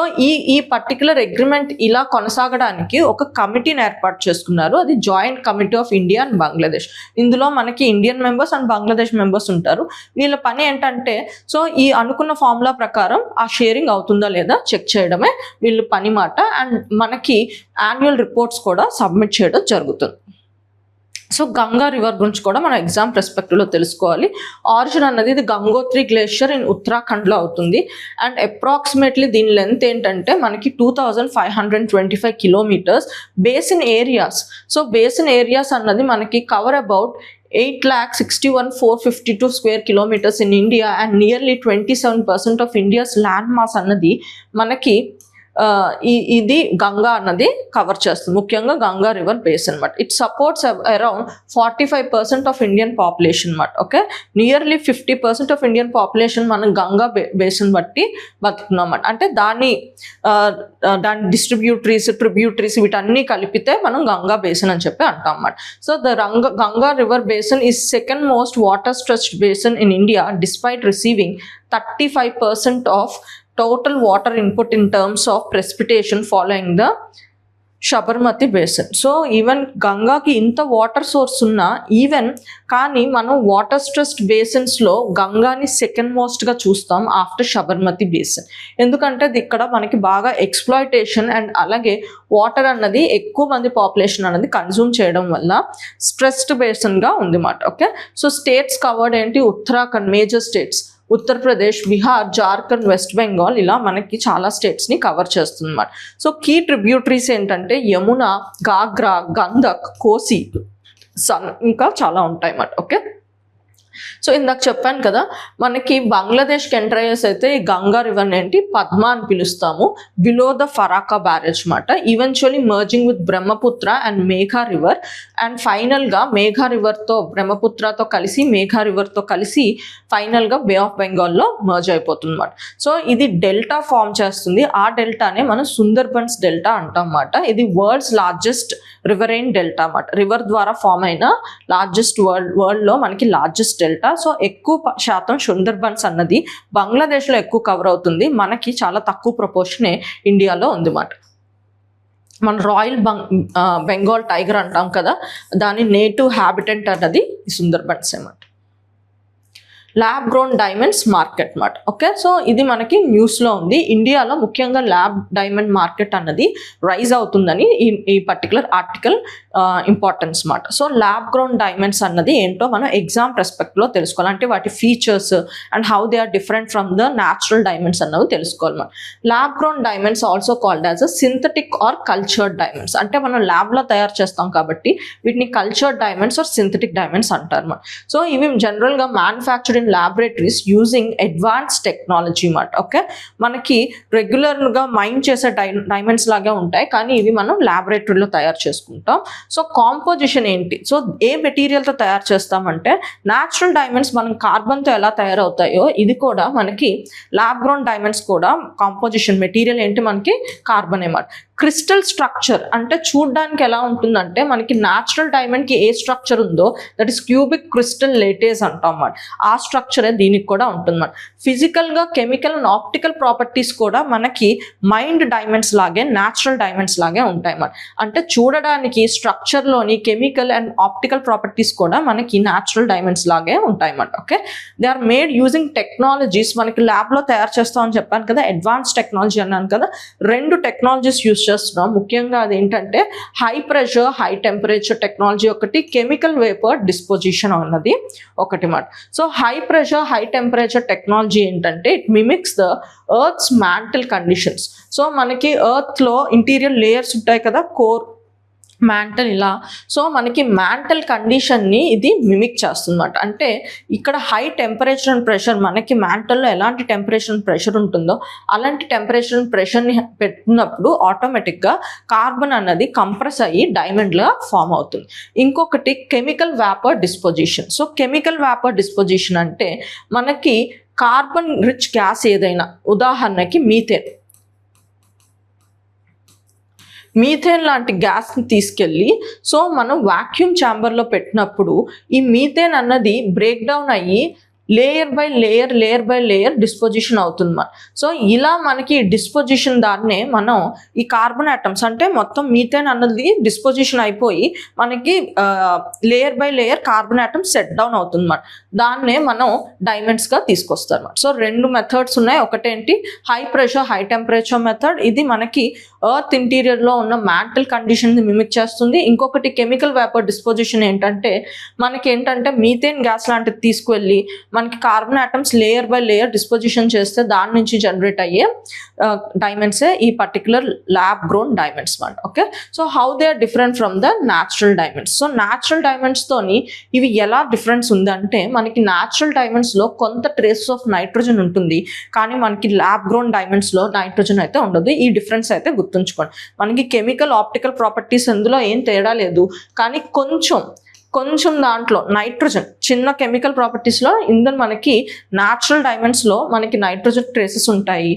ఈ పర్టికులర్ అగ్రిమెంట్ ఇలా కొనసాగడానికి ఒక కమిటీని ఏర్పాటు చేసుకున్నారు. అది joint committee of India and Bangladesh. ఇందులో మనకి Indian members and Bangladesh members ఉంటారు. వీళ్ళ పని ఏంటంటే సో ఈ అనుకున్న ఫార్ములా ప్రకారం ఆ షేరింగ్ అవుతుందా లేదా చెక్ చేయడమే వీళ్ళు పని మాట. అండ్ మనకి యాన్యువల్ రిపోర్ట్స్ కూడా సబ్మిట్ చేయడం జరుగుతుంది. సో గంగా రివర్ గురించి కూడా మనం ఎగ్జామ్ పర్స్పెక్టివ్లో తెలుసుకోవాలి. ఆరిజిన్ అన్నది ఇది గంగోత్రి గ్లేషియర్ ఇన్ ఉత్తరాఖండ్లో అవుతుంది. అండ్ అప్రాక్సిమేట్లీ దీని లెంత్ ఏంటంటే మనకి 2525 kilometres. Basin areas, so basin areas అన్నది మనకి cover about 8,61,452 square kilometres in India. And nearly 27% of India's land mass అన్నది మనకి ఇది గంగా అన్నది కవర్ చేస్తుంది, ముఖ్యంగా గంగా రివర్ బేసిన్ అనమాట. It supports around 45% of Indian population అనమాట. Okay, nearly 50% of Indian population మనం గంగా బేసిన్ బట్టి బతుకున్నాం అన్నమాట. అంటే దాని ట్రిబ్యూటరీస్ వీటన్నీ కలిపితే మనం గంగా బేసిన్ అని చెప్పి అంటాం అన్నమాట. So Ganga river basin is second most water stretched basin in India despite receiving 35% of total water input in terms of precipitation following the Sabarmati basin. So even గంగాకి ఇంత వాటర్ సోర్స్ ఉన్నా కానీ మనం వాటర్ స్ట్రెస్డ్ బేసిన్స్లో గంగాని సెకండ్ మోస్ట్గా చూస్తాం ఆఫ్టర్ శబర్మతి బేసిన్. ఎందుకంటే ఇక్కడ మనకి బాగా ఎక్స్ప్లాయిటేషన్ అండ్ అలాగే వాటర్ అన్నది ఎక్కువ మంది పాపులేషన్ అన్నది కన్జ్యూమ్ చేయడం వల్ల స్ట్రెస్డ్ బేసిన్గా ఉంది అన్నమాట. ఓకే, సో స్టేట్స్ కవర్డ్ ఏంటి? Uttarakhand, major states Uttar Pradesh, Bihar, Jharkhand, west Bengal, ఇలా మనకి చాలా స్టేట్స్ని కవర్ చేస్తుంది అన్నమాట. సో కీ ట్రిబ్యూటరీస్ ఏంటంటే యమున, గాగ్రా, గంధక్, కోసి, ఇంకా చాలా ఉంటాయి అన్నమాట. ఓకే, సో ఇందాక చెప్పాను కదా మనకి బంగ్లాదేశ్కి ఎంటర్ అయ్యేసైతే ఈ గంగా రివర్ ఏంటి పద్మ అని పిలుస్తాము, బిలో ద ఫరాకా బ్యారేజ్ మాట. Eventually merging with Brahmaputra and Megha river. And ఫైనల్గా మేఘా రివర్తో బ్రహ్మపుత్రతో కలిసి మేఘా రివర్తో కలిసి ఫైనల్గా బే ఆఫ్ బెంగాల్లో మర్జ్ అయిపోతుంది అన్నమాట. సో ఇది డెల్టా ఫామ్ చేస్తుంది. ఆ డెల్టానే మనం సుందర్బన్స్ డెల్టా అంటాం అన్నమాట. ఇది వరల్డ్స్ లార్జెస్ట్ రివరైన్ డెల్టా అన్నమాట. రివర్ ద్వారా ఫామ్ అయిన లార్జెస్ట్ వరల్డ్లో మనకి లార్జెస్ట్ డెల్టా. సో ఎక్కువ శాతం సుందర్బన్స్ అన్నది బంగ్లాదేశ్లో ఎక్కువ కవర్ అవుతుంది, మనకి చాలా తక్కువ ప్రపోర్షనే ఇండియాలో ఉంది అన్నమాట. మన రాయల్ బెంగాల్ టైగర్ అంటాం కదా, దాని నేటివ్ హ్యాబిటెంట్ అన్నది సుందర్బన్స్ అన్నమాట. ల్యాబ్ గ్రోన్ డైమండ్స్ మార్కెట్ మాట. ఓకే, సో ఇది మనకి న్యూస్లో ఉంది. ఇండియాలో ముఖ్యంగా ల్యాబ్ డైమండ్ మార్కెట్ అన్నది రైజ్ అవుతుందని ఈ పర్టికులర్ ఆర్టికల్ ఇంపార్టెన్స్ మాట. సో ల్యాబ్ గ్రోన్ డైమండ్స్ అన్నది ఏంటో మనం ఎగ్జామ్ పర్స్పెక్టివ్లో తెలుసుకోవాలి. అంటే వాటి features and how they are different from the natural diamonds అన్నవి తెలుసుకోవాలి మనం. Lab grown diamonds also called as a synthetic or cultured diamonds. అంటే మనం ల్యాబ్లో తయారు చేస్తాం కాబట్టి వీటిని cultured diamonds or synthetic diamonds అంటారు మనం. సో ఇవి జనరల్గా manufactured laboratories using advance technology మాట. ఓకే, మనకి రెగ్యులర్గా మైన్ చేసే డైమండ్స్ లాగే ఉంటాయి, కానీ ఇవి మనం ల్యాబొరేటరీలో తయారు చేసుకుంటాం. సో కాంపోజిషన్ ఏంటి? సో ఏ మెటీరియల్తో తయారు చేస్తామంటే న్యాచురల్ డైమండ్స్ మనం కార్బన్తో ఎలా తయారవుతాయో ఇది కూడా మనకి ల్యాబ్ గ్రోన్ డైమండ్స్ కూడా కాంపోజిషన్ మెటీరియల్ ఏంటి? మనకి కార్బన్ అన్నమాట. క్రిస్టల్ స్ట్రక్చర్ అంటే చూడడానికి ఎలా ఉంటుందంటే మనకి న్యాచురల్ డైమండ్కి ఏ స్ట్రక్చర్ ఉందో దట్ ఈస్ క్యూబిక్ క్రిస్టల్ లేటేజ్ అంటాం అన్నమాట. ఆ స్ట్రక్చరే దీనికి కూడా ఉంటుందన్నమాట. ఫిజికల్గా కెమికల్ అండ్ ఆప్టికల్ ప్రాపర్టీస్ కూడా మనకి మైండ్ డైమండ్స్ లాగే న్యాచురల్ డైమండ్స్ లాగే ఉంటాయి అన్నమాట. అంటే చూడడానికి స్ట్రక్చర్లోని కెమికల్ అండ్ ఆప్టికల్ ప్రాపర్టీస్ కూడా మనకి న్యాచురల్ డైమండ్స్ లాగే ఉంటాయి అన్నమాట. Okay, they are made using technologies. మనకి ల్యాబ్లో తయారు చేస్తామని చెప్పాను కదా, అడ్వాన్స్ టెక్నాలజీ అన్నాను కదా, 2 టెక్నాలజీస్ యూజ్ చేస్తున్నాం. ముఖ్యంగా అదేంటంటే high pressure high temperature technology ఒకటి, కెమికల్ వేపర్ డిస్పోజిషన్ అన్నది ఒకటి మాట. So high pressure high temperature technology ఏంటంటే it mimics the earth's mantle conditions. So మనకి ఎర్త్లో ఇంటీరియర్ లేయర్స్ ఉంటాయి కదా, కోర్, మ్యాంటల్, ఇలా. సో మనకి మ్యాంటల్ కండిషన్ని ఇది మిమిక్ చేస్తుందన్నమాట. అంటే ఇక్కడ హై టెంపరేచర్ అండ్ ప్రెషర్, మనకి మ్యాంటల్లో ఎలాంటి టెంపరేచర్ అండ్ ప్రెషర్ ఉంటుందో అలాంటి టెంపరేచర్ అండ్ ప్రెషర్ని పెట్టినప్పుడు ఆటోమేటిక్గా కార్బన్ అన్నది కంప్రెస్ అయ్యి డైమండ్గా ఫామ్ అవుతుంది. ఇంకొకటి chemical vapour disposition. So chemical vapour disposition అంటే మనకి కార్బన్ రిచ్ గ్యాస్ ఏదైనా, ఉదాహరణకి మీథేన్ లాంటి గ్యాస్ని తీసుకెళ్ళి సో మనం వాక్యూమ్ ఛాంబర్లో పెట్టినప్పుడు ఈ మీథేన్ అన్నది బ్రేక్ డౌన్ అయ్యి లేయర్ బై లేయర్ డిస్పోజిషన్ అవుతుంది మన. సో ఇలా మనకి డిస్పోజిషన్ దాన్నే మనం ఈ కార్బన్ ఆటమ్స్ అంటే మొత్తం మీథేన్ అన్నది డిస్పోజిషన్ అయిపోయి మనకి layer by layer carbon atoms set down అవుతుంది మన. దాన్నే మనం డైమండ్స్గా తీసుకొస్తారు మన. సో 2 మెథడ్స్ ఉన్నాయి. ఒకటేంటి high pressure high temperature method, ఇది మనకి ఎర్త్ ఇంటీరియర్లో ఉన్న మ్యాంటల్ కండిషన్ని మిమిక్ చేస్తుంది. ఇంకొకటి కెమికల్ వేపర్ డిస్పోజిషన్ ఏంటంటే మనకి ఏంటంటే మీథేన్ గ్యాస్ లాంటిది తీసుకువెళ్ళి మనకి carbon atoms layer by layer disposition చేస్తే దాని నుంచి జనరేట్ అయ్యే డైమండ్సే ఈ పర్టికులర్ ల్యాబ్ గ్రోన్ డైమండ్స్ మాట. Okay, so how they are different from the natural diamonds. So natural డైమండ్స్తోని ఇవి ఎలా డిఫరెన్స్ ఉందంటే మనకి న్యాచురల్ డైమండ్స్లో కొంత ట్రేసెస్ ఆఫ్ నైట్రోజన్ ఉంటుంది, కానీ మనకి ల్యాబ్ గ్రోన్ డైమండ్స్లో నైట్రోజన్ అయితే ఉండదు. ఈ డిఫరెన్స్ అయితే గుర్తుంచుకోండి. మనకి కెమికల్ ఆప్టికల్ ప్రాపర్టీస్ అందులో ఏం తేడా లేదు, కానీ కొంచెం దాంట్లో నైట్రోజన్ చిన్న కెమికల్ ప్రాపర్టీస్లో ఇందులో మనకి న్యాచురల్ డైమండ్స్లో మనకి నైట్రోజన్ ట్రేసెస్ ఉంటాయి,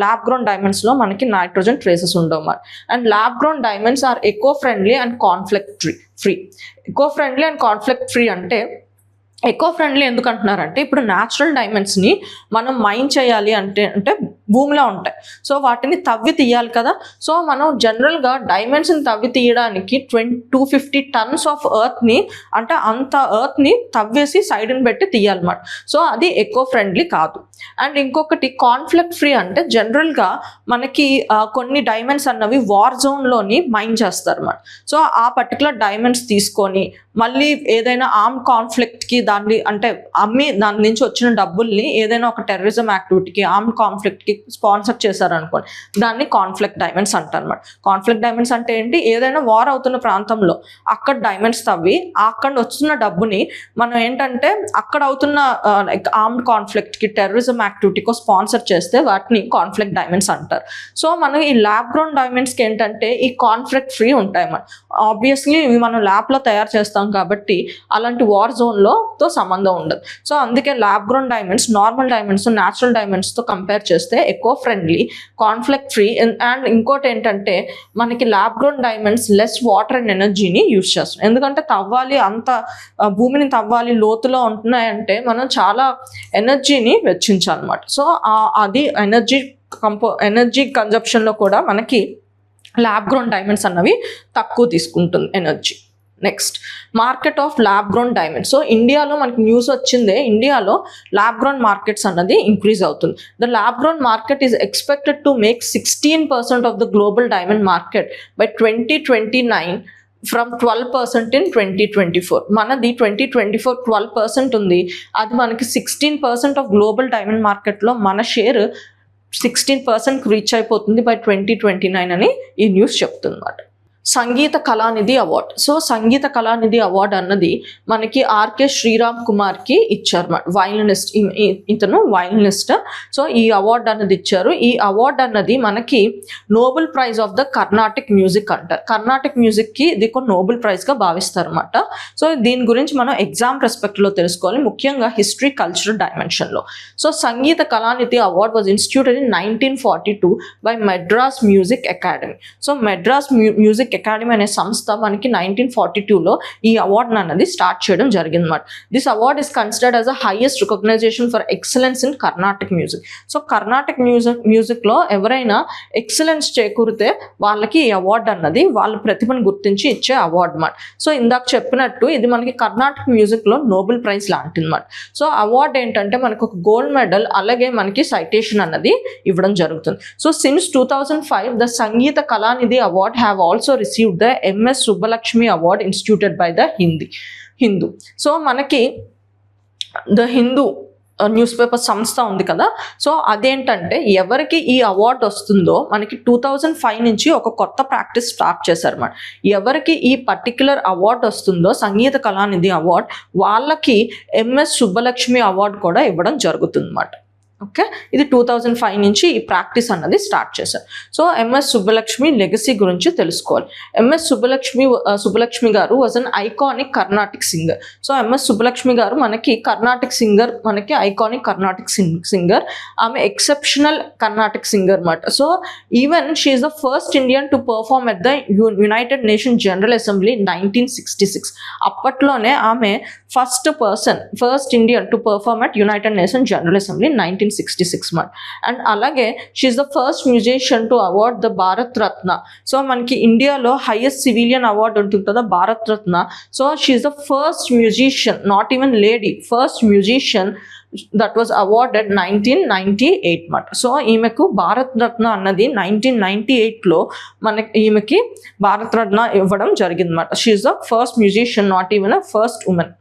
ల్యాబ్ గ్రోన్ డైమండ్స్లో మనకి నైట్రోజన్ ట్రేసెస్ ఉండవు మరి. And lab grown diamonds are eco friendly and conflict free. Eco friendly and conflict free అంటే ఎకో ఫ్రెండ్లీ ఎందుకు అంటున్నారంటే ఇప్పుడు న్యాచురల్ డైమండ్స్ని మనం మైన్ చేయాలి అంటే భూమిలో ఉంటాయి, సో వాటిని తవ్వి తీయాలి కదా. సో మనం జనరల్గా డైమండ్స్ని తవ్వి తీయడానికి 250 టన్స్ ఆఫ్ ఎర్త్ని అంటే అంత ఎర్త్ని తవ్వేసి సైడ్ని పెట్టి తీయాలన్నమాట. సో అది ఎకో ఫ్రెండ్లీ కాదు. అండ్ ఇంకొకటి కాన్ఫ్లిక్ట్ ఫ్రీ అంటే జనరల్గా మనకి కొన్ని డైమండ్స్ అన్నవి వార్ జోన్లోని మైన్ చేస్తారు అన్నమాట. సో ఆ పర్టికులర్ డైమండ్స్ తీసుకొని మళ్ళీ ఏదైనా ఆర్మ్ కాన్ఫ్లిక్ట్కి దాన్ని అంటే అమ్మి దాని నుంచి వచ్చిన డబ్బుల్ని ఏదైనా ఒక టెర్రరిజం యాక్టివిటీకి ఆర్మ్ కాన్ఫ్లిక్ట్కి స్పాన్సర్ చేశారనుకోండి, దాన్ని కాన్ఫ్లిక్ట్ డైమండ్స్ అంటారు అన్నమాట. కాన్ఫ్లిక్ట్ డైమండ్స్ అంటే ఏంటి, ఏదైనా వార్ అవుతున్న ప్రాంతంలో అక్కడ డైమండ్స్ తవ్వి అక్కడ వస్తున్న డబ్బుని మనం ఏంటంటే అక్కడ అవుతున్న లైక్ ఆర్మ్డ్ కాన్ఫ్లిక్ట్కి టెర్రరిజం యాక్టివిటీకో స్పాన్సర్ చేస్తే వాటిని కాన్ఫ్లిక్ట్ డైమండ్స్ అంటారు. సో మనం ఈ ల్యాబ్ గ్రోన్ డైమండ్స్కి ఏంటంటే ఈ కాన్ఫ్లిక్ట్ ఫ్రీ ఉంటాయి అన్నమాట. ఆబ్వియస్లీ ఇవి మనం ల్యాబ్లో తయారు చేస్తాం కాబట్టి అలాంటి వార్ జోన్లోతో సంబంధం ఉండదు. సో అందుకే lab grown diamonds normal diamonds natural డైమండ్స్తో కంపేర్ చేస్తే eco friendly, conflict free. And ఇంకోటి ఏంటంటే మనకి lab grown diamonds less water and ఎనర్జీని యూజ్ చేస్తాం. ఎందుకంటే తవ్వాలి అంత భూమిని తవ్వాలి లోతులో ఉంటున్నాయంటే మనం చాలా ఎనర్జీని వెచ్చించాలన్నమాట. సో అది ఎనర్జీ కన్జప్షన్లో కూడా మనకి ల్యాబ్ గ్రోన్ డైమండ్స్ అన్నవి తక్కువ తీసుకుంటుంది energy. Next market of lab grown diamonds. So ఇండియాలో మనకి న్యూస్ వచ్చిందే, ఇండియాలో ల్యాబ్ గ్రోన్ మార్కెట్స్ అన్నది ఇంక్రీజ్ అవుతుంది. The lab grown market is expected to make 16% of the global diamond market by 2029 from 12% in 2024. మనది 2024 12% ఉంది, అది మనకి 16% ఆఫ్ గ్లోబల్ డైమండ్ మార్కెట్లో మన షేర్ 16% రీచ్ అయిపోతుంది బై 2029 అని ఈ న్యూస్ చెప్తుంది అన్నమాట. సంగీత Kalanidhi award. So Sangita Kalanithi award అన్నది మనకి ఆర్కే శ్రీరామ్ కుమార్కి ఇచ్చారు, వయలినిస్ట్, ఇతను వయలినిస్ట్. సో ఈ అవార్డు అన్నది ఇచ్చారు. ఈ అవార్డు అన్నది మనకి Nobel prize of the Carnatic music అంటారు. కర్ణాటిక్ మ్యూజిక్కి ఇది ఒక నోబెల్ ప్రైజ్గా భావిస్తారు అన్నమాట. సో దీని గురించి మనం ఎగ్జామ్ రెస్పెక్ట్లో తెలుసుకోవాలి, ముఖ్యంగా హిస్టరీ కల్చరల్ డైమెన్షన్లో. So Sangita Kalanidhi award was instituted in 1942 by Madras music Academy. So Madras music Academy అనే సంస్థ మనకి 1942లో ఈ అవార్డు అన్నది స్టార్ట్ చేయడం జరిగింది అన్నమాట. This award is considered as the highest recognition for excellence in Carnatic music. So Carnatic మ్యూజిక్లో ఎవరైనా ఎక్సలెన్స్ చేకూరితే వాళ్ళకి ఈ అవార్డు అన్నది వాళ్ళ ప్రతిభను గుర్తించి ఇచ్చే అవార్డు అన్నమాట. సో ఇందాక చెప్పినట్టు ఇది మనకి కర్ణాటిక్ మ్యూజిక్లో నోబెల్ ప్రైజ్ లాంటిది అన్నమాట. సో అవార్డు ఏంటంటే మనకు ఒక గోల్డ్ మెడల్ అలాగే మనకి సైటేషన్ అన్నది ఇవ్వడం జరుగుతుంది. So since 2005 the Sangita Kalanidhi award have also received the MS Subbulakshmi Award instituted by the Hindu. సో మనకి ద హిందూ న్యూస్ పేపర్ సంస్థ ఉంది కదా, సో అదేంటంటే ఎవరికి ఈ అవార్డు వస్తుందో మనకి 2005 నుంచి ఒక కొత్త ప్రాక్టీస్ స్టార్ట్ చేశారు అన్నమాట. ఎవరికి ఈ పర్టిక్యులర్ అవార్డు వస్తుందో సంగీత కళానిధి అవార్డు, వాళ్ళకి MS సుబ్బలక్ష్మి అవార్డు కూడా ఇవ్వడం జరుగుతుంది అన్నమాట. ఓకే, ఇది 2005 నుంచి ఈ ప్రాక్టీస్ అన్నది స్టార్ట్ చేశారు. సో ఎంఎస్ సుబ్బలక్ష్మి లెగసీ గురించి తెలుసుకోవాలి. MS Subbulakshmi garu was an iconic Carnatic singer. So MS Subbulakshmi garu మనకి కర్ణాటిక్ సింగర్, మనకి ఐకానిక్ కర్ణాటిక్ సింగర్. ఆమె ఎక్సెప్షనల్ కర్ణాటిక్ సింగర్ అన్నమాట. So even she is the first Indian to perform at the United Nation General Assembly 1966. అప్పట్లోనే ఆమె first Indian to perform at United Nation General Assembly 1966 month. And అలాగే she is the first musician to award the Bharat Ratna. So మనకి ఇండియాలో హైయెస్ట్ సివిలియన్ అవార్డు ఉంటుంది కదా, Bharat Ratna. So she is the first musician, not even lady, first musician that was awarded 1998 మాట. సో ఈమెకు భారత్ రత్న అన్నది 1998లో ఈమెకి భారత్ రత్న ఇవ్వడం జరిగిందన్నమాట. She is the first musician, not even a first women.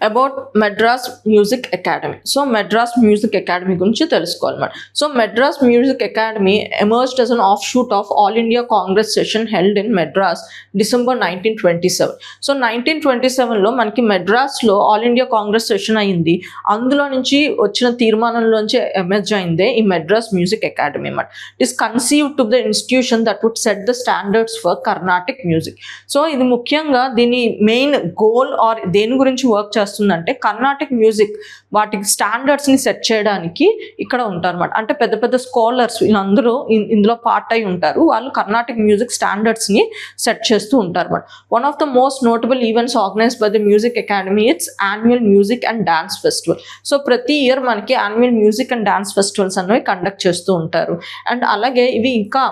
About Madras music Academy. So Madras music Academy గురించి తెలుసుకోవాలన్నమాట. So Madras music Academy emerged as an offshoot of All India Congress session held in Madras December 1927. So 1927లో మనకి మెడ్రాస్లో ఆల్ ఇండియా కాంగ్రెస్ సెషన్ అయింది. అందులో నుంచి వచ్చిన తీర్మానంలోంచి ఎమర్జ్ అయిందే ఈ మెడ్రాస్ మ్యూజిక్ అకాడమీ అన్నమాట. It is conceived to the institution that would set the standards for Carnatic music. So ఇది ముఖ్యంగా దీని మెయిన్ గోల్ ఆర్ దేని గురించి వర్క్ చేస్తుందంటే కర్ణాటిక్ మ్యూజిక్ వాటికి స్టాండర్డ్స్ని సెట్ చేయడానికి ఇక్కడ ఉంటారు అన్నమాట. అంటే పెద్ద పెద్ద స్కాలర్స్ వీళ్ళందరూ ఇందులో పార్ట్ అయి ఉంటారు. వాళ్ళు కర్ణాటిక్ మ్యూజిక్ స్టాండర్డ్స్ని సెట్ చేస్తూ ఉంటారు అన్నమాట. One of the most notable events organised by the music academy it's annual music and dance festival. So ప్రతి ఇయర్ మనకి annual music and dance festivals అనేవి కండక్ట్ చేస్తూ ఉంటారు. అండ్ అలాగే ఇవి ఇంకా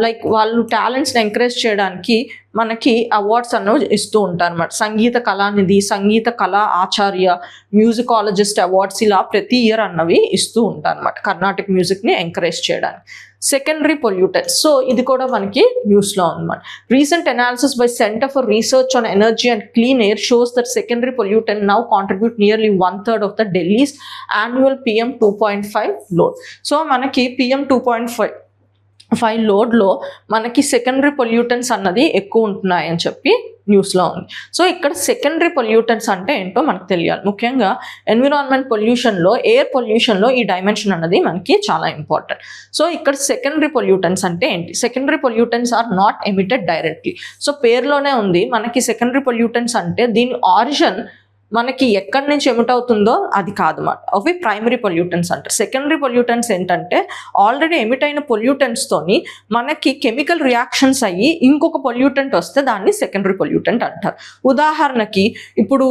లైక్ వాళ్ళు టాలెంట్స్ని ఎంకరేజ్ చేయడానికి మనకి అవార్డ్స్ అన్నవి ఇస్తూ ఉంటారు అన్నమాట. సంగీత కళానిధి, సంగీత కళా ఆచార్య, మ్యూజికాలజిస్ట్ అవార్డ్స్ ఇలా ప్రతి ఇయర్ అన్నవి ఇస్తూ ఉంటారు అన్నమాట కర్ణాటిక్ మ్యూజిక్ని ఎంకరేజ్ చేయడానికి. Secondary pollutants. సో ఇది కూడా మనకి న్యూస్లో ఉందన్నమాట. Recent analysis by centre for research on energy and clean air shows that secondary pollutant now contribute nearly 1/3 of the Delhi's annual PM 2.5 load. So మనకి PM 2.5 లోడ్లో మనకి సెకండరీ పొల్యూటెంట్స్ అన్నది ఎక్కువ ఉంటున్నాయి అని చెప్పి న్యూస్లో ఉంది. సో ఇక్కడ సెకండరీ పొల్యూటెంట్స్ అంటే ఏంటో మనకు తెలియాలి. ముఖ్యంగా ఎన్విరాన్మెంట్ పొల్యూషన్లో, ఎయిర్ పొల్యూషన్లో ఈ డైమెన్షన్ అన్నది మనకి చాలా ఇంపార్టెంట్. సో ఇక్కడ సెకండరీ పొల్యూటెంట్స్ అంటే ఏంటి? Secondary pollutants are not emitted directly. So పేరులోనే ఉంది మనకి సెకండరీ పొల్యూటెంట్స్ అంటే దీని ఆరిజిన్ మనకి ఎక్కడి నుంచి ఎమిట్ అవుతుందో అది కాదన్నమాట. అవి ప్రైమరీ పొల్యూటెంట్స్ అంటారు. సెకండరీ పొల్యూటెంట్స్ ఏంటంటే ఆల్రెడీ ఎమిట్ అయిన పొల్యూటెంట్స్తోని మనకి కెమికల్ రియాక్షన్స్ అయ్యి ఇంకొక పొల్యూటెంట్ వస్తే దాన్ని సెకండరీ పొల్యూటెంట్ అంటారు. ఉదాహరణకి ఇప్పుడు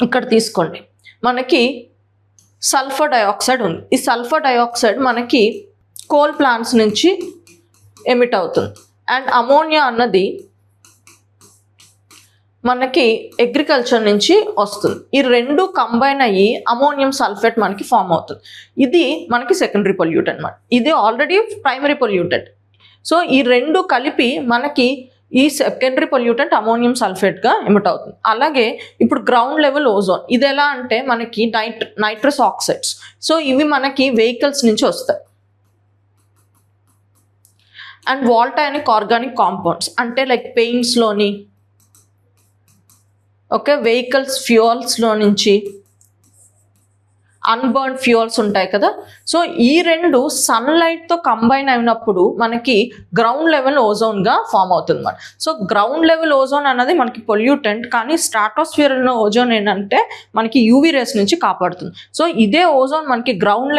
ఇక్కడ తీసుకోండి, మనకి సల్ఫర్ డైఆక్సైడ్ ఉంది. ఈ సల్ఫర్ డైఆక్సైడ్ మనకి కోల్ ప్లాంట్స్ నుంచి ఎమిట్ అవుతుంది. అండ్ అమోనియా అన్నది మనకి అగ్రికల్చర్ నుంచి వస్తుంది. ఈ రెండు కంబైన్ అయ్యి అమోనియం సల్ఫేట్ మనకి ఫామ్ అవుతుంది. ఇది మనకి సెకండరీ పొల్యూటెంట్ అన్నమాట. ఇది ఆల్రెడీ ప్రైమరీ పొల్యూటెంట్. సో ఈ రెండు కలిపి మనకి ఈ సెకండరీ పొల్యూటెంట్ అమోనియం సల్ఫేట్గా ఎమిట్ అవుతుంది. అలాగే ఇప్పుడు గ్రౌండ్ లెవెల్ ఓజోన్. ఇది ఎలా అంటే మనకి నైట్రస్ ఆక్సైడ్స్. సో ఇవి మనకి వెహికల్స్ నుంచి వస్తాయి. అండ్ వాల్టానిక్ ఆర్గానిక్ కాంపౌండ్స్ అంటే లైక్ పెయింట్స్లోని, ఓకే, వెహికల్స్ ఫ్యూయల్స్లో నుంచి అన్బర్న్ ఫ్యూయల్స్ ఉంటాయి కదా. సో ఈ రెండు సన్లైట్తో కంబైన్ అయినప్పుడు మనకి గ్రౌండ్ లెవెల్ ఓజోన్గా ఫామ్ అవుతుంది అన్నమాట. సో గ్రౌండ్ లెవెల్ ఓజోన్ అన్నది మనకి పొల్యూటెంట్, కానీ స్ట్రాటోస్ఫియర్ ఉన్న ఓజోన్ ఏంటంటే మనకి యూవీ రేస్ నుంచి కాపాడుతుంది. సో ఇదే ఓజోన్ మనకి గ్రౌండ్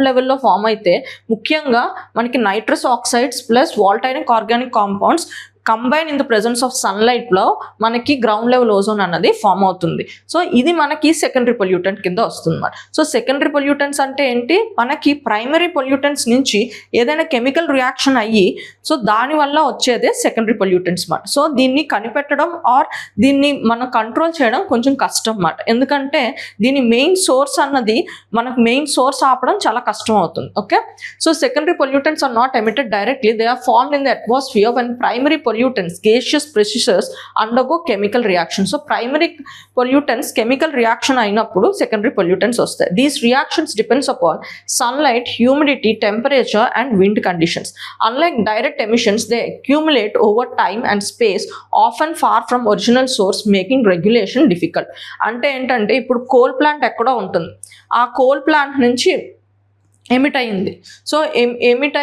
లెవెల్లో ఫామ్ అయితే ముఖ్యంగా మనకి nitrous oxides plus volatile organic compounds combine in the presence of సన్లైట్లో మనకి గ్రౌండ్ లెవెల్ ఓజోన్ అన్నది ఫామ్ అవుతుంది. సో ఇది మనకి సెకండరీ పొల్యూటెంట్ కింద వస్తుంది అన్నమాట. సో సెకండరీ పొల్యూటెంట్స్ అంటే ఏంటి? మనకి ప్రైమరీ పొల్యూటెంట్స్ నుంచి ఏదైనా కెమికల్ రియాక్షన్ అయ్యి సో దానివల్ల వచ్చేదే సెకండరీ పొల్యూటెంట్స్ అన్నమాట. సో దీన్ని కనిపెట్టడం ఆర్ దీన్ని మనం కంట్రోల్ చేయడం కొంచెం కష్టం అన్నమాట. ఎందుకంటే దీని మెయిన్ సోర్స్ అన్నది మనకు మెయిన్ సోర్స్ ఆపడం చాలా కష్టం అవుతుంది. Okay, so secondary pollutants are not emitted directly. They are formed in the atmosphere when primary pollutants, gaseous processes undergo chemical reaction. So primary pollutants chemical reaction అయినప్పుడు secondary pollutants వస్తాయి. These reactions depends upon sunlight, humidity, temperature and wind conditions. Unlike direct emissions, they accumulate over time and space, often far from original source, making regulation difficult. అంటే ఏంటంటే ఇప్పుడు కోల్ ప్లాంట్ ఎక్కడో ఉంటుంది, ఆ కోల్ ప్లాంట్ నుంచి ఎమిట్ అయింది. సో ఎమిట్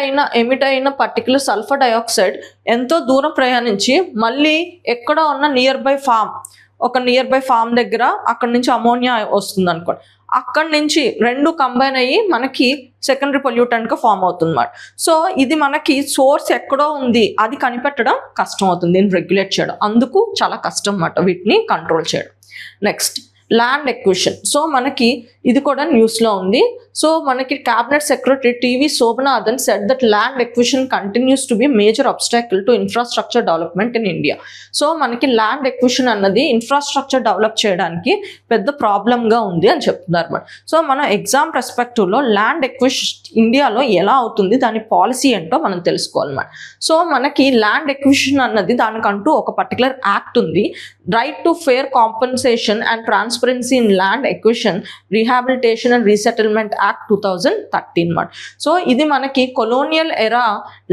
అయిన పర్టికులర్ సల్ఫర్ డైఆక్సైడ్ ఎంతో దూరం ప్రయాణించి మళ్ళీ ఎక్కడో ఉన్న నియర్ బై ఫామ్ దగ్గర అక్కడి నుంచి అమోనియా వస్తుంది అనుకోండి. అక్కడి నుంచి రెండు కంబైన్ అయ్యి మనకి సెకండరీ పొల్యూటెంట్గా ఫామ్ అవుతుంది అన్నమాట. సో ఇది మనకి సోర్స్ ఎక్కడో ఉంది, అది కనిపెట్టడం కష్టం అవుతుంది, దీన్ని రెగ్యులేట్ చేయడం. అందుకు చాలా కష్టం అన్నమాట వీటిని కంట్రోల్ చేయడం. Next land acquisition. సో మనకి ఇది కూడా న్యూస్లో ఉంది. సో మనకి cabinet secretary TV Somanathan said that land acquisition continues to be major obstacle to infrastructure development in India. So మనకి ల్యాండ్ ఎక్విజిషన్ అన్నది ఇన్ఫ్రాస్ట్రక్చర్ డెవలప్ చేయడానికి పెద్ద ప్రాబ్లంగా ఉంది అని చెప్తున్నారు అన్నమాట. సో మన ఎగ్జామ్ పర్స్పెక్టివ్లో ల్యాండ్ ఎక్విజిషన్ ఇండియాలో ఎలా అవుతుంది, దాని పాలసీ ఏంటో మనం తెలుసుకోవాలన్నమాట. సో మనకి ల్యాండ్ ఎక్విజిషన్ అన్నది దానికంటూ ఒక పర్టికులర్ యాక్ట్ ఉంది, right to fair compensation and transparency in land acquisition rehabilitation and resettlement act 2013 మాట. సో ఇది మనకి colonial era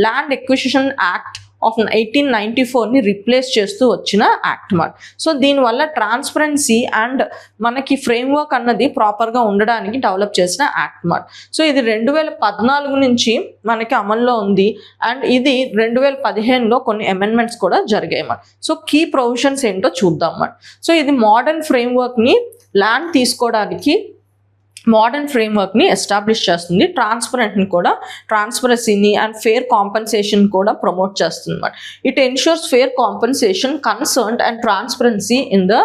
land acquisition act of 1894ని రీప్లేస్ చేస్తూ వచ్చిన యాక్ట్ మాట. సో దీనివల్ల ట్రాన్స్పరెన్సీ అండ్ మనకి ఫ్రేమ్వర్క్ అన్నది ప్రాపర్గా ఉండడానికి డెవలప్ చేసిన యాక్ట్ మాట. సో ఇది 2014 నుంచి మనకి అమల్లో ఉంది అండ్ ఇది 2015లో కొన్ని అమెండ్మెంట్స్ కూడా జరిగాయి మాట. సో కీ ప్రొవిజన్స్ ఏంటో చూద్దాం మాట. సో ఇది మోడర్న్ ఫ్రేమ్వర్క్ని ల్యాండ్ తీసుకోవడానికి ఫ్రేమ్వర్క్ని ఎస్టాబ్లిష్ చేస్తుంది, ట్రాన్స్పరెన్సీని అండ్ ఫేర్ కాంపన్సేషన్ కూడా ప్రమోట్ చేస్తుంది అన్నమాట. It ensures fair compensation, concern and transparency in the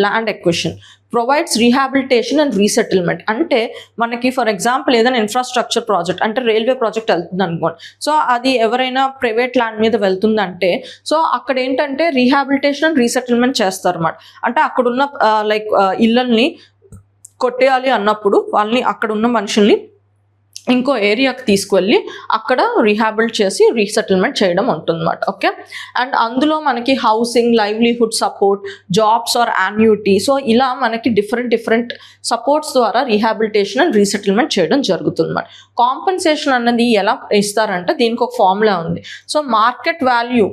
land acquisition, provides rehabilitation and resettlement. అంటే మనకి ఫర్ ఎగ్జాంపుల్ ఏదైనా ఇన్ఫ్రాస్ట్రక్చర్ ప్రాజెక్ట్ అంటే రైల్వే ప్రాజెక్ట్ వెళ్తుంది అనుకోండి. సో అది ఎవరైనా ప్రైవేట్ ల్యాండ్ మీద వెళ్తుందంటే సో అక్కడ ఏంటంటే రీహాబిలిటేషన్ అండ్ రీసెటిల్మెంట్ చేస్తారు అన్నమాట. అంటే అక్కడున్న ఇళ్ళల్ని కొట్టేయాలి అన్నప్పుడు వాళ్ళని అక్కడ ఉన్న మనుషుల్ని ఇంకో ఏరియాకి తీసుకువెళ్ళి అక్కడ రీహాబిలిట్ చేసి రీసెటిల్మెంట్ చేయడం ఉంటుందన్నమాట. ఓకే, అండ్ అందులో మనకి housing, livelihood support, jobs or annuity, so ఇలా మనకి డిఫరెంట్ సపోర్ట్స్ ద్వారా రీహాబిలిటేషన్ అండ్ రీసెటిల్మెంట్ చేయడం జరుగుతుందన్నమాట. కాంపన్సేషన్ అన్నది ఎలా ఇస్తారంటే దీనికి ఒక ఫార్ములా ఉంది. So market value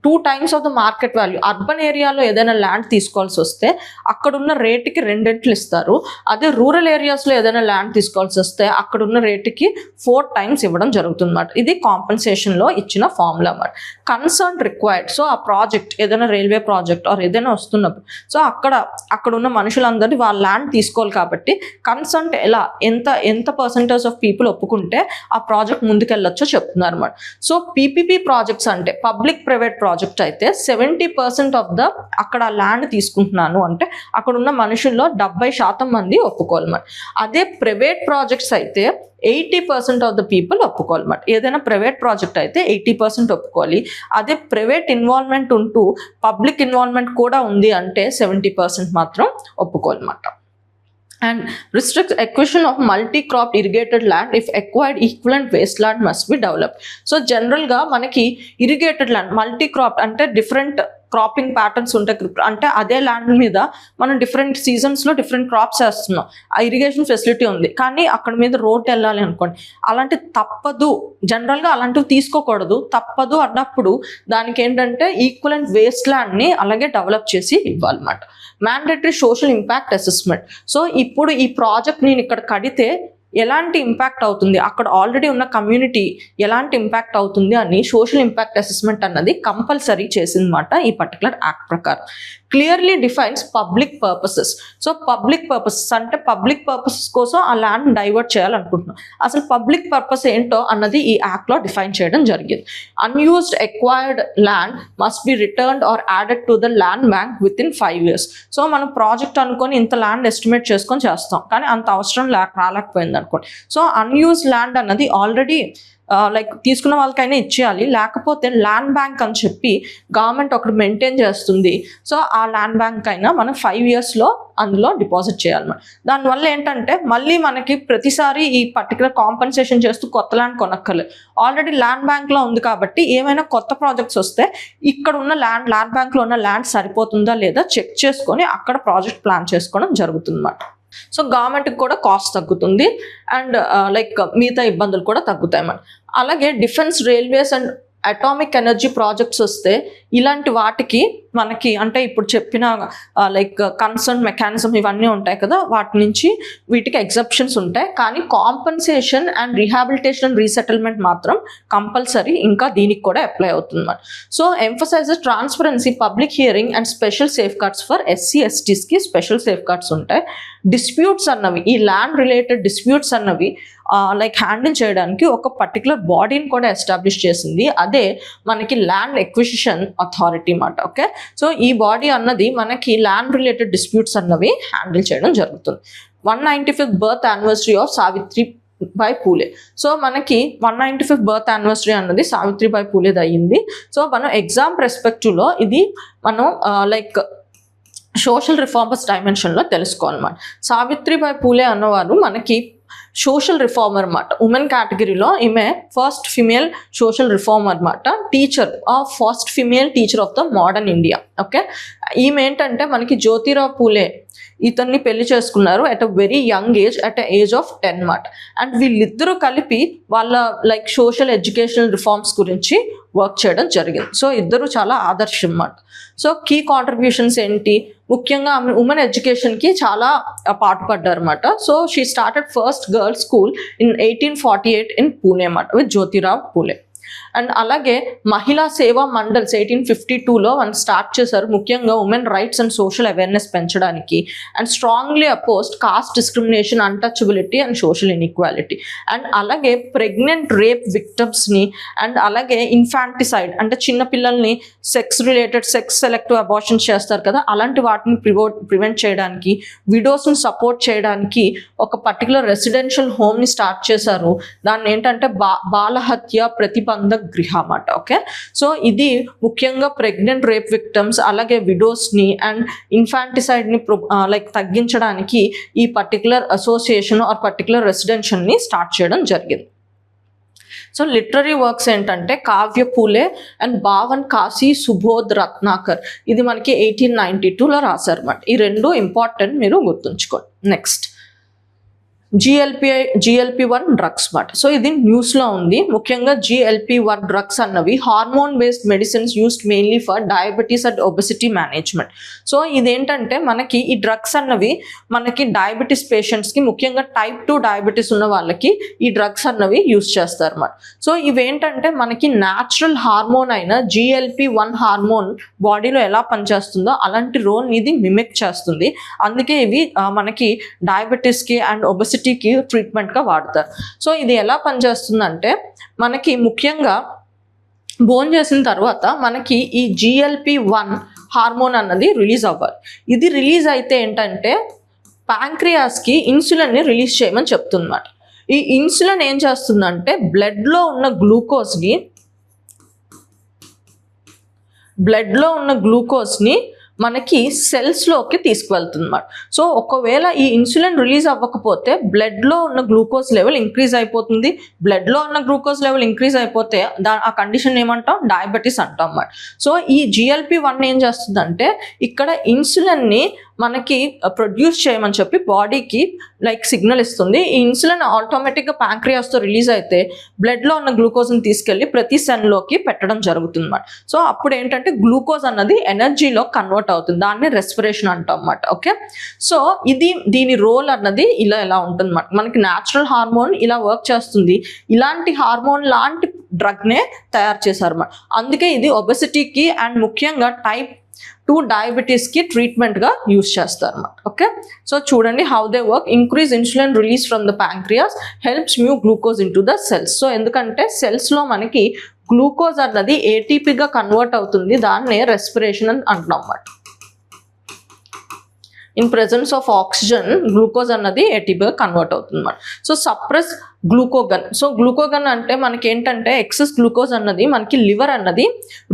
two times of the market value. Urban ఏరియాలో ఏదైనా ల్యాండ్ తీసుకోవాల్సి వస్తే అక్కడున్న రేటుకి 2 రెట్లు ఇస్తారు. అదే రూరల్ ఏరియాస్లో ఏదైనా ల్యాండ్ తీసుకోవాల్సి వస్తే అక్కడున్న రేటుకి 4 టైమ్స్ ఇవ్వడం జరుగుతుంది అన్నమాట. ఇది కాంపన్సేషన్లో ఇచ్చిన ఫార్ములా అన్నమాట. Concern required. సో ఆ ప్రాజెక్ట్ ఏదైనా రైల్వే ప్రాజెక్ట్ ఆర్ ఏదైనా వస్తున్నప్పుడు సో అక్కడున్న మనుషులందరినీ వాళ్ళ ల్యాండ్ తీసుకోవాలి కాబట్టి కన్సర్న్ ఎంత పర్సంటేజ్ ఆఫ్ పీపుల్ ఒప్పుకుంటే ఆ ప్రాజెక్ట్ ముందుకెళ్ళొచ్చో చెప్తున్నారు అన్నమాట. సో పీపీపీ ప్రాజెక్ట్స్ అంటే పబ్లిక్ ప్రైవేట్ ప్రాజెక్ట్ అయితే 70% ఆఫ్ ద అక్కడ ల్యాండ్ తీసుకుంటున్నాను అంటే అక్కడ ఉన్న మనుషుల్లో 70% మంది ఒప్పుకోవాలి. అదే ప్రైవేట్ ప్రాజెక్ట్స్ అయితే 80% ఆఫ్ ద పీపుల్ ఒప్పుకోవాలన్నమాట. ఏదైనా ప్రైవేట్ ప్రాజెక్ట్ అయితే 80% ఒప్పుకోవాలి. అదే ప్రైవేట్ ఇన్వాల్వ్మెంట్ ఉంటూ పబ్లిక్ ఇన్వాల్వ్మెంట్ కూడా ఉంది అంటే 70% మాత్రం ఒప్పుకోవాలన్నమాట. And restricts acquisition of multi-crop irrigated land if acquired equivalent wasteland must be developed. So general గా మనకి irrigated land, multi-crop అంటే different క్రాపింగ్ ప్యాటర్న్స్ ఉంటాయి. అంటే అదే ల్యాండ్ మీద మనం డిఫరెంట్ సీజన్స్లో డిఫరెంట్ క్రాప్స్ వేస్తున్నాం, ఆ ఇరిగేషన్ ఫెసిలిటీ ఉంది, కానీ అక్కడ మీద రోడ్ వెళ్ళాలి అనుకోండి, అలాంటి తప్పదు. జనరల్గా అలాంటివి తీసుకోకూడదు, తప్పదు అన్నప్పుడు దానికి ఏంటంటే ఈక్వలెంట్ వేస్ట్ ల్యాండ్ని అలాగే డెవలప్ చేసి ఇవ్వాలన్నమాట. Mandatory social impact assessment. So ఇప్పుడు ఈ ప్రాజెక్ట్ నేను ఇక్కడ కడితే ఎలాంటి ఇంపాక్ట్ అవుతుంది, అక్కడ ఆల్రెడీ ఉన్న కమ్యూనిటీ ఎలాంటి ఇంపాక్ట్ అవుతుంది అని సోషల్ ఇంపాక్ట్ అసెస్మెంట్ అన్నది కంపల్సరీ చేసిందన్నమాట ఈ పర్టికులర్ యాక్ట్ ప్రకారం. Clearly defines public purposes. So public purposes అంటే పబ్లిక్ పర్పసెస్ కోసం ఆ ల్యాండ్ డైవర్ట్ చేయాలనుకుంటున్నాం. అసలు పబ్లిక్ పర్పస్ ఏంటో అన్నది ఈ యాక్ట్లో డిఫైన్ చేయడం జరిగింది. Unused acquired land must be returned or added to the land bank within 5 years. So మనం ప్రాజెక్ట్ అనుకొని ఇంత ల్యాండ్ ఎస్టిమేట్ చేసుకొని చేస్తాం, కానీ అంత అవసరం రాలేకపోయింది అనుకోండి. సో అన్యూజ్డ్ ల్యాండ్ అన్నది ఆల్రెడీ తీసుకున్న వాళ్ళకైనా ఇచ్చేయాలి, లేకపోతే ల్యాండ్ బ్యాంక్ అని చెప్పి గవర్నమెంట్ ఒకటి మెయింటైన్ చేస్తుంది. సో ఆ ల్యాండ్ బ్యాంక్ అయినా మనం 5 yearsలో అందులో డిపాజిట్ చేయాలన్నమాట. దానివల్ల ఏంటంటే మళ్ళీ మనకి ప్రతిసారి ఈ పర్టికులర్ కాంపన్సేషన్ చేస్తూ కొత్త ల్యాండ్ కొనక్కర్లేదు, ఆల్రెడీ ల్యాండ్ బ్యాంక్లో ఉంది కాబట్టి ఏమైనా కొత్త ప్రాజెక్ట్స్ వస్తే ఇక్కడ ఉన్న ల్యాండ్ బ్యాంక్లో ఉన్న ల్యాండ్ సరిపోతుందా లేదా చెక్ చేసుకొని అక్కడ ప్రాజెక్ట్ ప్లాన్ చేసుకోవడం జరుగుతుంది అన్నమాట. సో గవర్నమెంట్కి కూడా కాస్ట్ తగ్గుతుంది అండ్ మిగతా ఇబ్బందులు కూడా తగ్గుతాయి అన్నమాట. అలాగే defence, railways and atomic energy projects వస్తే ఇలాంటి వాటికి మనకి అంటే ఇప్పుడు చెప్పిన లైక్ కన్సర్న్ మెకానిజం ఇవన్నీ ఉంటాయి కదా, వాటి నుంచి వీటికి ఎగ్జెప్షన్స్ ఉంటాయి. కానీ compensation and rehabilitation and resettlement మాత్రం కంపల్సరీ ఇంకా దీనికి కూడా అప్లై అవుతుంది. So emphasises transparency, public hearing and special safeguards for SC STస్కి స్పెషల్ సేఫ్ గార్డ్స్ ఉంటాయి. డిస్ప్యూట్స్ అన్నవి, ఈ ల్యాండ్ రిలేటెడ్ డిస్ప్యూట్స్ అన్నవి లైక్ హ్యాండిల్ చేయడానికి ఒక పర్టికులర్ బాడీని కూడా ఎస్టాబ్లిష్ చేసింది, అదే మనకి ల్యాండ్ ఎక్విజిషన్ అథారిటీ అన్నమాట. ఓకే, సో ఈ బాడీ అన్నది మనకి ల్యాండ్ రిలేటెడ్ డిస్ప్యూట్స్ అన్నవి హ్యాండిల్ చేయడం జరుగుతుంది. 195th birth anniversary of Savitribai Phule. So మనకి 195th బర్త్ యానివర్సరీ అన్నది సావిత్రిబాయి పూలేది అయ్యింది. సో మనం ఎగ్జామ్ పర్స్పెక్టివ్లో ఇది మనం like social reformers డైమెన్షన్లో తెలుసుకోవాలన్నమాట. Savitribai Phule అన్నవారు మనకి సోషల్ రిఫార్మర్ అన్నమాట. ఉమెన్ కేటగిరీలో ఈమె ఫస్ట్ ఫిమేల్ సోషల్ రిఫార్మర్ అన్నమాట. Teacher first female teacher of the modern India. Okay, ఈమె ఏంటంటే మనకి జ్యోతిరావు పూలే ఇతన్ని పెళ్లి చేసుకున్నారు at a very young age, at a age of 10 మాట. అండ్ వీళ్ళిద్దరూ కలిపి వాళ్ళ లైక్ సోషల్ ఎడ్యుకేషనల్ రిఫార్మ్స్ గురించి వర్క్ చేయడం జరిగింది. సో ఇద్దరు చాలా ఆదర్శం అన్నమాట. సో కీ కాంట్రిబ్యూషన్స్ ఏంటి, ముఖ్యంగా ఆమె ఉమెన్ ఎడ్యుకేషన్కి చాలా పాటుపడ్డారు అనమాట. So she started first girls school in 1848 in Pune అన్నమాట విత్ జ్యోతిరావు పూలే. అండ్ అలాగే మహిళా సేవా మండల్స్ 1852లో వాళ్ళు స్టార్ట్ చేశారు, ముఖ్యంగా women rights and social awareness పెంచడానికి. And strongly opposed caste discrimination, untouchability and social inequality. And అలాగే ప్రెగ్నెంట్ రేప్ విక్టమ్స్ని అండ్ అలాగే ఇన్ఫాంటిసైడ్ అంటే చిన్నపిల్లల్ని సెక్స్ సెలెక్టివ్ అబార్షన్స్ చేస్తారు కదా, అలాంటి వాటిని ప్రివెంట్ చేయడానికి, విడోస్ని సపోర్ట్ చేయడానికి ఒక పర్టికులర్ రెసిడెన్షియల్ హోమ్ని స్టార్ట్ చేశారు. దాన్ని ఏంటంటే బాలహత్య ప్రతిబంధక గృహ అన్నమాట. ఓకే, సో ఇది ముఖ్యంగా ప్రెగ్నెంట్ రేప్ విక్టమ్స్ అలాగే విడోస్ని అండ్ ఇన్ఫాంటిసైడ్ని లైక్ తగ్గించడానికి ఈ పర్టికులర్ అసోసియేషన్ ఆర్ పర్టికులర్ రెసిడెన్షియల్ని స్టార్ట్ చేయడం జరిగింది. సో లిటరరీ వర్క్స్ ఏంటంటే కావ్య పూలే అండ్ బావన్ కాశీ సుబోధ్ రత్నాకర్, ఇది మనకి 1892లో రాశారు అన్నమాట. ఈ రెండు ఇంపార్టెంట్, మీరు గుర్తుంచుకోండి. నెక్స్ట్ GLP-1 డ్రగ్స్ మాట. సో ఇది న్యూస్లో ఉంది. ముఖ్యంగా GLP-1 డ్రగ్స్ అన్నవి hormone based medicines used mainly for diabetes and obesity management. So ఇదేంటంటే మనకి ఈ డ్రగ్స్ అన్నవి మనకి డయాబెటీస్ పేషెంట్స్కి, ముఖ్యంగా type 2 డయాబెటీస్ ఉన్న వాళ్ళకి ఈ డ్రగ్స్ అన్నవి యూస్ చేస్తారు అన్నమాట. సో ఇవేంటంటే మనకి న్యాచురల్ హార్మోన్ అయిన GLP-1 హార్మోన్ బాడీలో ఎలా పనిచేస్తుందో అలాంటి రోల్ ఇది మిమిక్ చేస్తుంది. అందుకే ఇవి మనకి డయాబెటీస్కి అండ్ ఒబెసిటీ ట్రీట్మెంట్గా వాడతారు. సో ఇది ఎలా పనిచేస్తుందంటే మనకి ముఖ్యంగా బోన్ చేసిన తర్వాత మనకి ఈ GLP-1 హార్మోన్ అన్నది రిలీజ్ అవ్వాలి. ఇది రిలీజ్ అయితే ఏంటంటే ప్యాంక్రియాస్కి ఇన్సులిన్ని రిలీజ్ చేయమని చెప్తుందన్నమాట. ఈ ఇన్సులిన్ ఏం చేస్తుందంటే బ్లడ్లో ఉన్న గ్లూకోజ్ని మనకి సెల్స్లోకి తీసుకువెళ్తుంది అన్నమాట. సో ఒకవేళ ఈ ఇన్సులిన్ రిలీజ్ అవ్వకపోతే బ్లడ్లో ఉన్న గ్లూకోజ్ లెవెల్ ఇంక్రీజ్ అయిపోతుంది. బ్లడ్లో ఉన్న గ్లూకోజ్ లెవెల్ ఇంక్రీజ్ అయిపోతే ఆ కండిషన్ ఏమంటాం, డయాబెటీస్ అంటాం అన్నమాట. సో ఈ GLP-1 ఏం చేస్తుందంటే ఇక్కడ ఇన్సులిన్ని మనకి ప్రొడ్యూస్ చేయమని చెప్పి బాడీకి లైక్ సిగ్నల్ ఇస్తుంది. ఈ ఇన్సులిన్ ఆటోమేటిక్గా ప్యాంక్రియాస్తో రిలీజ్ అయితే బ్లడ్లో ఉన్న గ్లూకోజ్ని తీసుకెళ్ళి ప్రతి సెల్లోకి పెట్టడం జరుగుతుంది అన్నమాట. సో అప్పుడు ఏంటంటే గ్లూకోజ్ అన్నది ఎనర్జీలో కన్వర్ట్ అవుతుంది, దాన్ని రెస్పిరేషన్ అంటాం అన్నమాట. ఓకే, సో దీని రోల్ అన్నది ఎలా ఉంటుంది అన్నమాట. మనకి న్యాచురల్ హార్మోన్ ఇలా వర్క్ చేస్తుంది, ఇలాంటి హార్మోన్ లాంటి డ్రగ్నే తయారు చేశారు అన్నమాట. అందుకే ఇది ఒబెసిటీకి అండ్ ముఖ్యంగా type 2 డయాబెటీస్కి ట్రీట్మెంట్గా యూస్ చేస్తారు అన్నమాట. ఓకే, సో చూడండి how they work. Increase insulin release from the pancreas helps move glucose in to the cells. So ఎందుకంటే సెల్స్లో మనకి గ్లూకోజ్ అన్నది ATPగా కన్వర్ట్ అవుతుంది, దాన్నే రెస్పిరేషన్ అని అంటున్నాం అన్నమాట. In presence of oxygen glucose అన్నది ATPగా కన్వర్ట్ అవుతుంది అన్నమాట. So suppress glucagon. So glucagon అంటే మనకి ఏంటంటే ఎక్సెస్ గ్లూకోజ్ అన్నది మనకి లివర్ అన్నది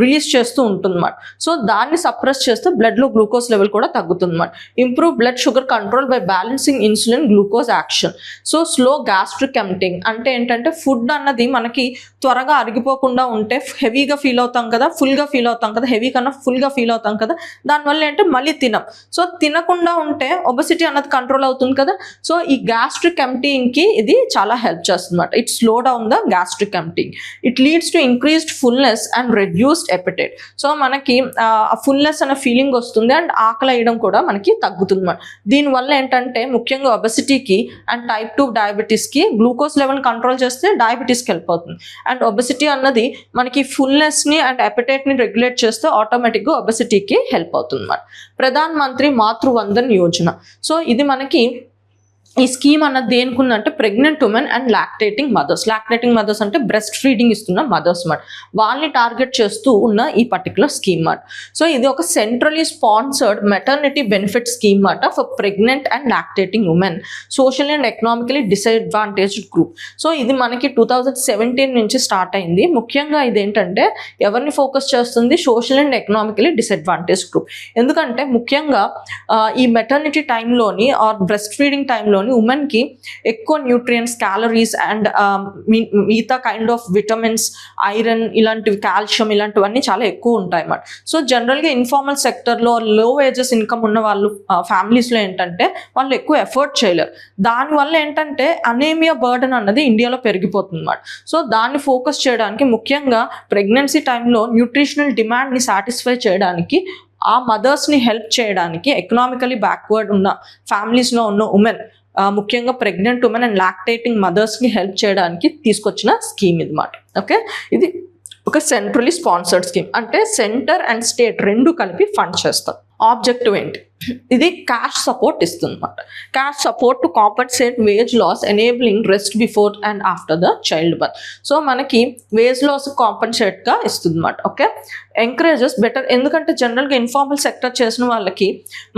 రిలీజ్ చేస్తూ ఉంటుంది అన్నమాట. సో దాన్ని సప్రెస్ చేస్తే బ్లడ్లో గ్లూకోజ్ లెవెల్ కూడా తగ్గుతుంది అన్నమాట. Improve blood sugar control by balancing insulin glucose action. So slow gastric emptying అంటే ఏంటంటే ఫుడ్ అన్నది మనకి త్వరగా అరిగిపోకుండా ఉంటే హెవీగా ఫీల్ అవుతాం కదా, ఫుల్గా ఫీల్ అవుతాం కదా, హెవీ కన్నా ఫుల్గా ఫీల్ అవుతాం కదా, దానివల్ల ఏంటంటే మళ్ళీ తినం. సో తినకుండా ఉంటే ఒబెసిటీ అన్నది కంట్రోల్ అవుతుంది కదా. సో ఈ గ్యాస్ట్రిక్ ఎంప్టింగ్కి ఇది చాలా హెల్ప్ హెల్ప్ చేస్తుంది అనమాట. It slow down the gastric emptying. It leads to increased fullness and reduced appetite. So మనకి ఆ ఫుల్నెస్ అనే ఫీలింగ్ వస్తుంది అండ్ ఆకలి వేయడం కూడా మనకి తగ్గుతుంది అనమాట. దీనివల్ల ఏంటంటే ముఖ్యంగా ఒబెసిటీకి అండ్ టైప్ 2 డయాబెటీస్కి గ్లూకోజ్ లెవెల్ కంట్రోల్ చేస్తే డయాబెటీస్కి హెల్ప్ అవుతుంది. అండ్ ఒబెసిటీ అన్నది మనకి ఫుల్నెస్ని అండ్ ఎపిటైట్ని రెగ్యులేట్ చేస్తే ఆటోమేటిక్గా ఒబెసిటీకి హెల్ప్ అవుతుంది అన్నమాట. ప్రధాన్ మంత్రి మాతృవందన్ యోజన. సో ఇది మనకి ఈ స్కీమ్ అన్నది దేనికి ఉందంటే pregnant women and lactating mothers అంటే బ్రెస్ట్ ఫీడింగ్ ఇస్తున్న మదర్స్ మాట, వాళ్ళని టార్గెట్ చేస్తూ ఉన్న ఈ పర్టికులర్ స్కీమ్ మాట. సో ఇది ఒక centrally sponsored maternity benefit scheme మాట for pregnant and lactating women, social and economically disadvantaged group. So ఇది మనకి 2017 నుంచి స్టార్ట్ అయింది. ముఖ్యంగా ఇదేంటంటే ఎవరిని ఫోకస్ చేస్తుంది, social and economically disadvantage group. ఎందుకంటే ముఖ్యంగా ఈ మెటర్నిటీ టైంలోని ఆర్ బ్రెస్ట్ ఫీడింగ్ టైంలో ఉమెన్కి ఎక్కువ న్యూట్రియంట్స్, క్యాలరీస్ అండ్ మిగతా కైండ్ ఆఫ్ విటమిన్స్, ఐరన్ ఇలాంటివి, కాల్షియం ఇలాంటివన్నీ చాలా ఎక్కువ ఉంటాయి అన్నమాట. సో జనరల్గా ఇన్ఫార్మల్ సెక్టర్లో లో వేజెస్ ఇన్కమ్ ఉన్న వాళ్ళు ఫ్యామిలీస్లో ఏంటంటే వాళ్ళు ఎక్కువ ఎఫర్ట్ చేయలేరు. దానివల్ల ఏంటంటే అనేమియా బర్డన్ అన్నది ఇండియాలో పెరిగిపోతుంది అన్నమాట. సో దాన్ని ఫోకస్ చేయడానికి ముఖ్యంగా ప్రెగ్నెన్సీ టైంలో న్యూట్రిషనల్ డిమాండ్ని సాటిస్ఫై చేయడానికి, ఆ మదర్స్ని హెల్ప్ చేయడానికి, ఎకనామికలీ బ్యాక్వర్డ్ ఉన్న ఫ్యామిలీస్లో ఉన్న ఉమెన్, ముఖ్యంగా ప్రెగ్నెంట్ ఉమెన్ అండ్ లాక్టేటింగ్ మదర్స్ని హెల్ప్ చేయడానికి తీసుకొచ్చిన స్కీమ్ ఇది మాట. ఓకే, ఇది ఒక సెంట్రలీ స్పాన్సర్డ్ స్కీమ్. అంటే సెంటర్ అండ్ స్టేట్ రెండు కలిపి ఫండ్ చేస్తారు. ఆబ్జెక్టివ్ ఏంటి, ఇది క్యాష్ సపోర్ట్ ఇస్తుంది అనమాట. Cash support to compensate wage loss enabling rest before and after the child birth. So మనకి వేజ్ లాస్ కాంపన్సేట్గా ఇస్తుంది అనమాట. ఓకే, ఎంకరేజెస్ బెటర్, ఎందుకంటే జనరల్గా ఇన్ఫార్మల్ సెక్టర్ చేసిన వాళ్ళకి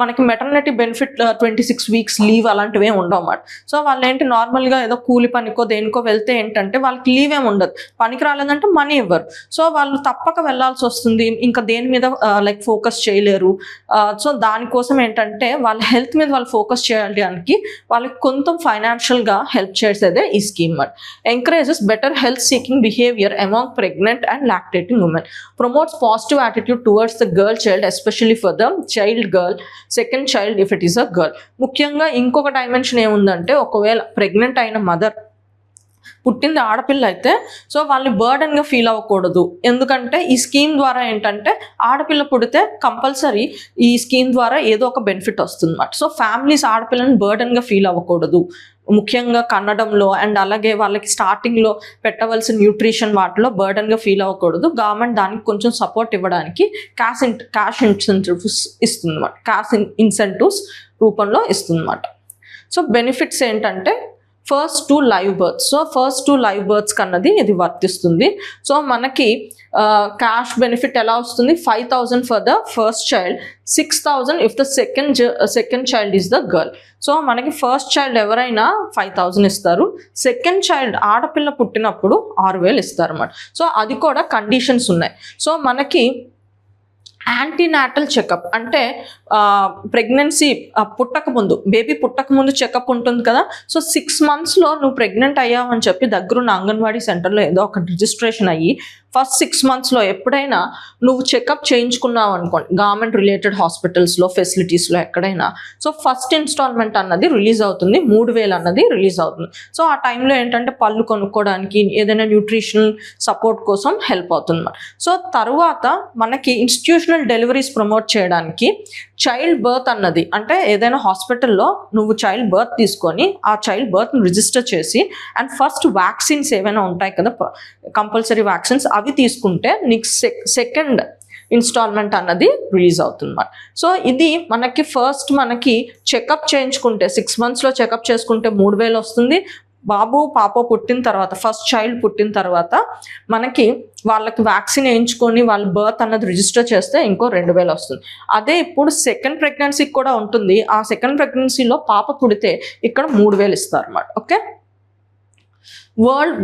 మనకి మెటర్నిటీ బెనిఫిట్ 26 weeks లీవ్ అలాంటివి ఏమి ఉండవు అన్నమాట. సో వాళ్ళు ఏంటి నార్మల్గా ఏదో కూలి పనికో దేనికో వెళ్తే ఏంటంటే వాళ్ళకి లీవ్ ఏమి ఉండదు, పనికి రాలేదంటే మనీ ఇవ్వరు. సో వాళ్ళు తప్పక వెళ్ళాల్సి వస్తుంది, ఇంకా దేని మీద లైక్ ఫోకస్ చేయలేరు. సో దానికోసం ఏంటంటే వాళ్ళ హెల్త్ మీద వాళ్ళు ఫోకస్ చేయడానికి వాళ్ళకి కొంత ఫైనాన్షియల్గా హెల్ప్ చేసేదే ఈ scheme. Encourages better health seeking behaviour among pregnant and lactating women, promotes positive attitude towards the girl child especially for the child girl, second child if it is a girl. ముఖ్యంగా ఇంకొక డైమెన్షన్ ఏముందంటే ఒకవేళ ప్రెగ్నెంట్ అయిన మదర్ పుట్టింది ఆడపిల్ల అయితే సో వాళ్ళని బర్డన్గా ఫీల్ అవ్వకూడదు. ఎందుకంటే ఈ స్కీమ్ ద్వారా ఏంటంటే ఆడపిల్ల పుడితే కంపల్సరీ ఈ స్కీమ్ ద్వారా ఏదో ఒక బెనిఫిట్ వస్తుంది అన్నమాట. సో ఫ్యామిలీస్ ఆడపిల్లని బర్డన్గా ఫీల్ అవ్వకూడదు, ముఖ్యంగా కన్నడంలో అండ్ అలాగే వాళ్ళకి స్టార్టింగ్లో పెట్టవలసిన న్యూట్రిషన్ వాటిలో బర్డన్గా ఫీల్ అవ్వకూడదు. గవర్నమెంట్ దానికి కొంచెం సపోర్ట్ ఇవ్వడానికి క్యాష్ ఇన్సెంటివ్స్ ఇస్తుంది అన్నమాట, క్యాష్ ఇన్సెంటివ్స్ రూపంలో ఇస్తుంది అన్నమాట. సో బెనిఫిట్స్ ఏంటంటే first 2 live births. So first 2 live births కన్నది ఇది వర్తిస్తుంది. సో మనకి క్యాష్ బెనిఫిట్ ఎలా వస్తుంది, 5,000 for the first child, 6,000 if the second child is the girl. So మనకి ఫస్ట్ చైల్డ్ ఎవరైనా 5,000 ఇస్తారు, సెకండ్ చైల్డ్ ఆడపిల్ల పుట్టినప్పుడు 6,000 ఇస్తారు అన్నమాట. సో అది కూడా కండిషన్స్ ఉన్నాయి. సో మనకి యాంటీనాటల్ చెకప్ అంటే ప్రెగ్నెన్సీ పుట్టకముందు, బేబీ పుట్టకముందు చెకప్ ఉంటుంది కదా. సో 6 monthsలో నువ్వు ప్రెగ్నెంట్ అయ్యావని చెప్పి దగ్గరున్న అంగన్వాడీ సెంటర్లో ఏదో ఒక రిజిస్ట్రేషన్ అయ్యి ఫస్ట్ 6 monthsలో ఎప్పుడైనా నువ్వు చెకప్ చేయించుకున్నావు అనుకోండి, గవర్నమెంట్ రిలేటెడ్ హాస్పిటల్స్లో ఫెసిలిటీస్లో ఎక్కడైనా, సో ఫస్ట్ ఇన్స్టాల్మెంట్ అన్నది రిలీజ్ అవుతుంది, 3,000 అన్నది రిలీజ్ అవుతుంది. సో ఆ టైంలో ఏంటంటే పళ్ళు కొనుక్కోవడానికి ఏదైనా న్యూట్రిషనల్ సపోర్ట్ కోసం హెల్ప్ అవుతుంది. సో తర్వాత మనకి ఇన్స్టిట్యూషనల్ డెలివరీస్ ప్రమోట్ చేయడానికి చైల్డ్ బర్త్ అన్నది, అంటే ఏదైనా హాస్పిటల్లో నువ్వు చైల్డ్ బర్త్ తీసుకొని ఆ చైల్డ్ బర్త్ని రిజిస్టర్ చేసి అండ్ ఫస్ట్ వ్యాక్సిన్స్ ఏవైనా ఉంటాయి కదా, కంపల్సరీ వ్యాక్సిన్స్, అవి తీసుకుంటే నీకు సెకండ్ ఇన్స్టాల్మెంట్ అన్నది రిలీజ్ అవుతుంది. సో ఇది మనకి ఫస్ట్ మనకి చెకప్ చేయించుకుంటే 6 monthsలో చెకప్ చేసుకుంటే 3,000 వస్తుంది. బాబు పాప పుట్టిన తర్వాత, ఫస్ట్ చైల్డ్ పుట్టిన తర్వాత మనకి వాళ్ళకి వ్యాక్సిన్ వేయించుకొని వాళ్ళ బర్త్ అన్నది రిజిస్టర్ చేస్తే ఇంకో 2,000 వస్తుంది. అదే ఇప్పుడు సెకండ్ ప్రెగ్నెన్సీకి కూడా ఉంటుంది. ఆ సెకండ్ ప్రెగ్నెన్సీలో పాప పుడితే ఇక్కడ 3,000 ఇస్తారు అన్నమాట. Okay, world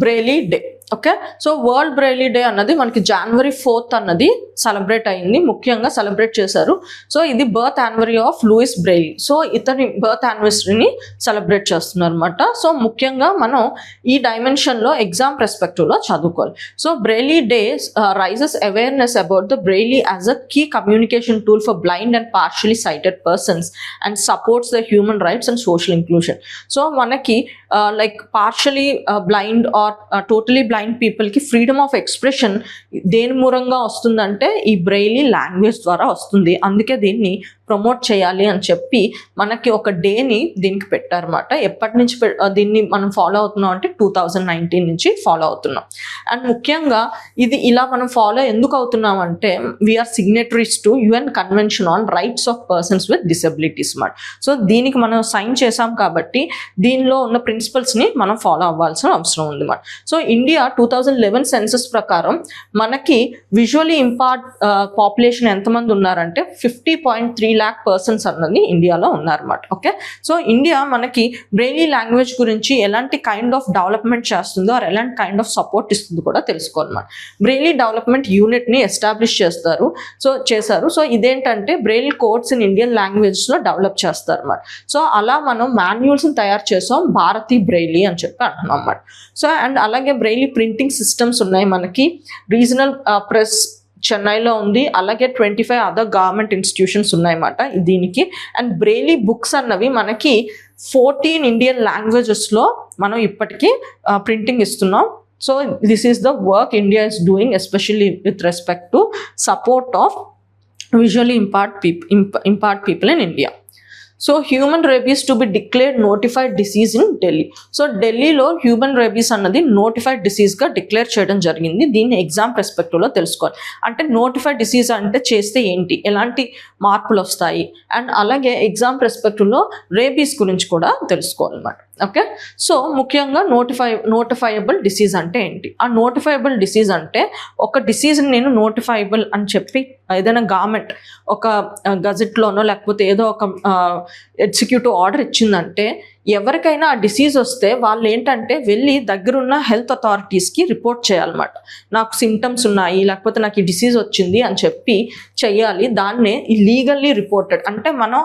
Braille day. Okay. So world Braille day అన్నది మనకి January 4th అన్నది సెలబ్రేట్ అయింది, ముఖ్యంగా సెలబ్రేట్ చేశారు. సో ఇది birth anniversary of Louis Braille. So ఇతని బర్త్ యానివర్సరీని సెలబ్రేట్ చేస్తున్నారు అనమాట. సో ముఖ్యంగా మనం ఈ డైమెన్షన్లో ఎగ్జామ్ పర్స్పెక్టివ్లో చదువుకోవాలి. So Braille day raises awareness about the Braille as a key communication tool for blind and partially sighted persons and supports the human rights and social inclusion. So మనకి like partially blind or totally blind పీపుల్కి ఫ్రీడమ్ ఆఫ్ ఎక్స్ప్రెషన్ దేని మూలంగా వస్తుందంటే ఈ బ్రెయిలీ లాంగ్వేజ్ ద్వారా వస్తుంది. అందుకే దీన్ని ప్రమోట్ చేయాలి అని చెప్పి మనకి ఒక డేని దీనికి పెట్టారన్నమాట. ఎప్పటి నుంచి దీన్ని మనం ఫాలో అవుతున్నాం అంటే 2019 నుంచి ఫాలో అవుతున్నాం. అండ్ ముఖ్యంగా ఇది ఇలా మనం ఫాలో ఎందుకు అవుతున్నాం అంటే we are signatories to UN convention on rights of persons with disabilities మాట. సో దీనికి మనం సైన్ చేసాం కాబట్టి దీనిలో ఉన్న ప్రిన్సిపల్స్ని మనం ఫాలో అవ్వాల్సిన అవసరం ఉంది మాట. సో ఇండియా 2011 సెన్సస్ ప్రకారం మనకి విజువలీ ఇంపార్డ్ పాపులేషన్ ఎంతమంది ఉన్నారంటే 50.3 lakh పర్సన్స్ అన్నది ఇండియాలో ఉన్నారన్నమాట. ఓకే. సో ఇండియా మనకి బ్రెయిలీ లాంగ్వేజ్ గురించి ఎలాంటి కైండ్ ఆఫ్ డెవలప్మెంట్ చేస్తుందో ఆర్ ఎలాంటి కైండ్ ఆఫ్ సపోర్ట్ ఇస్తుందో కూడా తెలుసుకోవాలన్నమాట. బ్రెయిలీ డెవలప్మెంట్ యూనిట్ని ఎస్టాబ్లిష్ చేశారు. సో ఇదేంటంటే బ్రెయిలీ కోడ్స్ ఇన్ ఇండియన్ లాంగ్వేజ్లో డెవలప్ చేస్తారు అన్నమాట. సో అలా మనం మాన్యువల్స్ని తయారు చేసాం భారతీ బ్రెయిలీ అని చెప్పి అంటున్నాం అన్నమాట. సో అండ్ అలాగే బ్రెయిలీ ప్రింటింగ్ సిస్టమ్స్ ఉన్నాయి మనకి. రీజనల్ ప్రెస్ చెన్నైలో ఉంది, అలాగే 25 అదర్ గవర్నమెంట్ ఇన్స్టిట్యూషన్స్ ఉన్నాయన్నమాట దీనికి. అండ్ బ్రెయిలీ బుక్స్ అన్నవి మనకి 14 ఇండియన్ లాంగ్వేజెస్లో మనం ఇప్పటికీ ప్రింటింగ్ ఇస్తున్నాం. So this is the work India is doing especially with respect to support of visually impaired people in India. So human rabies to be declared notified disease in Delhi. So ఢిల్లీలో హ్యూమన్ రేబీస్ అన్నది నోటిఫైడ్ డిసీజ్గా డిక్లేర్ చేయడం జరిగింది. దీన్ని ఎగ్జామ్ పర్స్పెక్టివ్లో తెలుసుకోవాలి. అంటే నోటిఫైడ్ డిసీజ్ అంటే చేస్తే ఏంటి, ఎలాంటి మార్పులు వస్తాయి, అండ్ అలాగే ఎగ్జామ్ పర్స్పెక్టివ్లో రేబీస్ గురించి కూడా తెలుసుకోవాలన్నమాట. ఓకే. సో ముఖ్యంగా నోటిఫైయబుల్ డిసీజ్ అంటే ఏంటి? ఆ నోటిఫైయబుల్ డిసీజ్ అంటే ఒక డిసీజ్ని నేను నోటిఫైయబుల్ అని చెప్పి ఏదైనా గవర్నమెంట్ ఒక గజెట్లోనో లేకపోతే ఏదో ఒక ఎగ్జిక్యూటివ్ ఆర్డర్ ఇచ్చిందంటే ఎవరికైనా ఆ డిసీజ్ వస్తే వాళ్ళు ఏంటంటే వెళ్ళి దగ్గరున్న హెల్త్ అథారిటీస్కి రిపోర్ట్ చేయాలన్నమాట. నాకు సిమ్టమ్స్ ఉన్నాయి లేకపోతే నాకు ఈ డిసీజ్ వచ్చింది అని చెప్పి చెయ్యాలి. దాన్నే లీగల్లీ రిపోర్టెడ్ అంటే మనం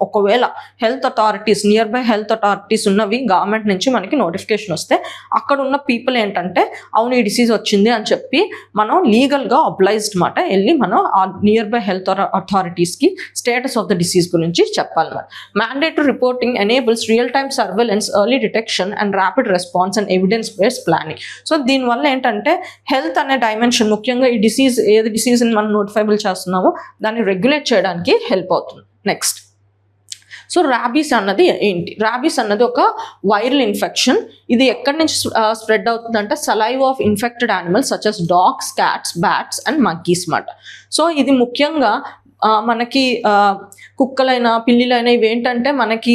ఒకవేళ health authorities near by health authorities ఉన్నవి గవర్నమెంట్ నుంచి మనకి నోటిఫికేషన్ వస్తే అక్కడ ఉన్న పీపుల్ ఏంటంటే అవును ఈ డిసీజ్ వచ్చింది అని చెప్పి మనం లీగల్గా అబ్లైజ్డ్ మాట వెళ్ళి మనం ఆ నియర్ బై హెల్త్ అథారిటీస్కి స్టేటస్ ఆఫ్ ద డిసీజ్ గురించి చెప్పాలన్నమాట. Mandatory reporting enables real-time surveillance, early detection and rapid response and evidence-based planning. So దీనివల్ల ఏంటంటే హెల్త్ అనే డైమెన్షన్ ముఖ్యంగా ఈ డిసీజ్ ఏది డిసీజ్ని మనం నోటిఫైబుల్ చేస్తున్నామో దాన్ని రెగ్యులేట్ చేయడానికి హెల్ప్ అవుతుంది. నెక్స్ట్, సో ర్యాబీస్ అన్నది ఏంటి? ర్యాబీస్ అన్నది ఒక వైరల్ ఇన్ఫెక్షన్. ఇది ఎక్కడి నుంచి స్ప్రెడ్ అవుతుందంటే saliva of infected animals such as dogs, cats, bats and monkeys మాట. సో ఇది ముఖ్యంగా మనకి కుక్కలైనా పిల్లిలైనా ఇవేంటంటే మనకి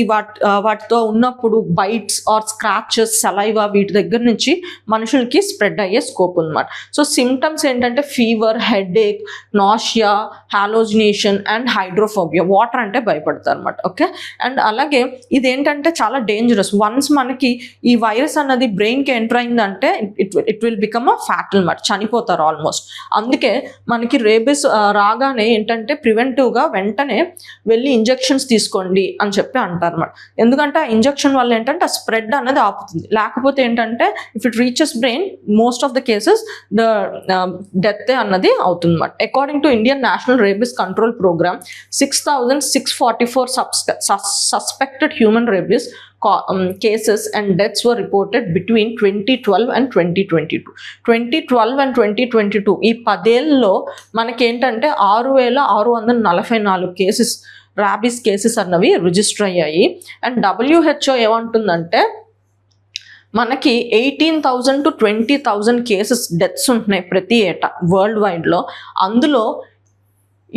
వాటితో ఉన్నప్పుడు బైట్స్ ఆర్ స్క్రాచెస్, సలైవా వీటి దగ్గర నుంచి మనుషులకి స్ప్రెడ్ అయ్యే స్కోప్ ఉందన్నమాట. సో సిమ్టమ్స్ ఏంటంటే fever, headache, nausea, halogenation and hydrophobia. Water అంటే భయపడతారు అనమాట. ఓకే. అండ్ అలాగే ఇదేంటంటే చాలా డేంజరస్. వన్స్ మనకి ఈ వైరస్ అన్నది బ్రెయిన్కి ఎంటర్ అయిందంటే it will become a fatal అనమాట, చనిపోతారు ఆల్మోస్ట్. అందుకే మనకి రేబీస్ రాగానే ఏంటంటే ప్రివెంటివ్గా వెంటనే వెళ్ళి ఇంజెక్షన్స్ తీసుకోండి అని చెప్పి అంటారు అన్నమాట. ఎందుకంటే ఆ ఇంజెక్షన్ వల్ల ఏంటంటే ఆ స్ప్రెడ్ అనేది ఆపుతుంది. లేకపోతే ఏంటంటే if it reaches brain most of the cases the death అన్నది అవుతుంది అన్నమాట. According to Indian national rabies control program 6,644 suspected human rabies cases and deaths were reported between 2012 and 2022. 2012 and 2022 ఈ 10 ఏళ్ళలో మనకేంటంటే 6,644 కేసెస్ ర్యాబీస్ కేసెస్ అన్నవి రిజిస్టర్ అయ్యాయి. అండ్ WHO ఏమంటుందంటే మనకి 18,000 to 20,000 కేసెస్ డెత్స్ ఉంటున్నాయి ప్రతి ఏటా వరల్డ్ వైడ్లో. అందులో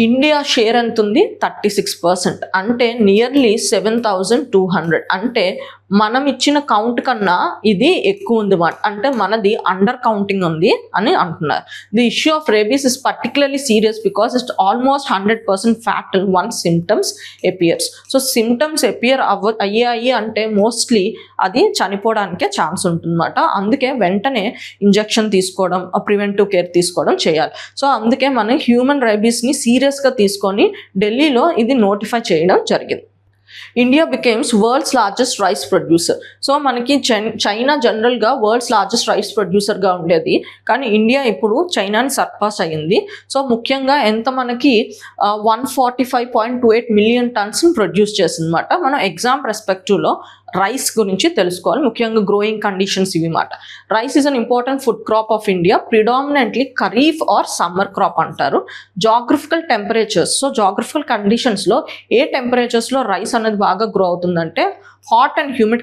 ఇండియా షేర్ ఎంత ఉంది? 36%. అంటే నియర్లీ 7,200. అంటే మనం ఇచ్చిన కౌంట్ కన్నా ఇది ఎక్కువ ఉంది, అంటే మనది అండర్ కౌంటింగ్ ఉంది అని అంటున్నారు. The issue of rabies is particularly serious because it's almost 100% fatal once symptoms appears. So symptoms appear అయ్యాయి అంటే మోస్ట్లీ అది చనిపోవడానికే ఛాన్స్ ఉంటుందన్నమాట. అందుకే వెంటనే ఇంజెక్షన్ తీసుకోవడం, ప్రివెంటివ్ కేర్ తీసుకోవడం చేయాలి. సో అందుకే మనం హ్యూమన్ రేబీస్ని సీరియస్గా తీసుకొని ఢిల్లీలో ఇది నోటిఫై చేయడం జరిగింది. India becomes world's largest rice producer. So మనకి చైనా జనరల్గా వరల్డ్స్ లార్జెస్ట్ రైస్ ప్రొడ్యూసర్గా ఉండేది, కానీ ఇండియా ఇప్పుడు చైనాని సర్పాస్ అయ్యింది. సో ముఖ్యంగా ఎంత మనకి 145.28 మిలియన్ టన్స్ని ప్రొడ్యూస్ చేసిందన్నమాట. మనం ఎగ్జామ్ రెస్పెక్టివ్లో రైస్ గురించి తెలుసుకోవాలి, ముఖ్యంగా గ్రోయింగ్ కండిషన్స్ ఇవి మాట. Rice is an important food crop of India, predominantly kharif or summer crop అంటారు. జాగ్రఫికల్ టెంపరేచర్స్, సో జాగ్రఫికల్ కండిషన్స్లో ఏ టెంపరేచర్స్లో రైస్ అనేది బాగా గ్రో అవుతుందంటే హాట్ అండ్ హ్యూమిడ్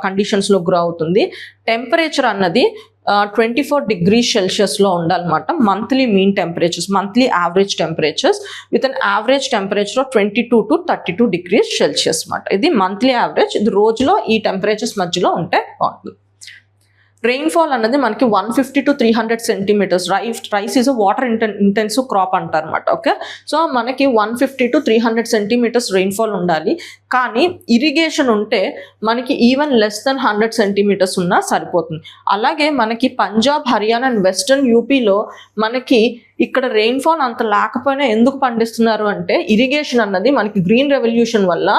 కండిషన్స్లో గ్రో అవుతుంది. టెంపరేచర్ అన్నది 24 degrees Celsiusలో ఉండాలన్నమాట. Monthly mean temperatures, monthly average temperatures with an average temperature of 22 to 32 degrees Celsius అన్నమాట. ఇది మంత్లీ యావరేజ్, ఇది రోజులో ఈ టెంపరేచర్స్ మధ్యలో ఉంటే బాగుంటుంది. రెయిన్ఫాల్ అన్నది మనకి 150 to 300 centimeters. Rice is a water intensive crop అంటారు అనమాట. ఓకే, సో మనకి 150 to 300 centimeters రెయిన్ఫాల్ ఉండాలి. కానీ ఇరిగేషన్ ఉంటే మనకి ఈవెన్ లెస్ దెన్ 100 centimeters ఉన్నా సరిపోతుంది. అలాగే మనకి పంజాబ్, హర్యానా అండ్ వెస్టర్న్ యూపీలో మనకి ఇక్కడ రెయిన్ఫాల్ అంత లేకపోయినా ఎందుకు పండిస్తున్నారు అంటే ఇరిగేషన్ అన్నది మనకి గ్రీన్ రెవల్యూషన్ వల్ల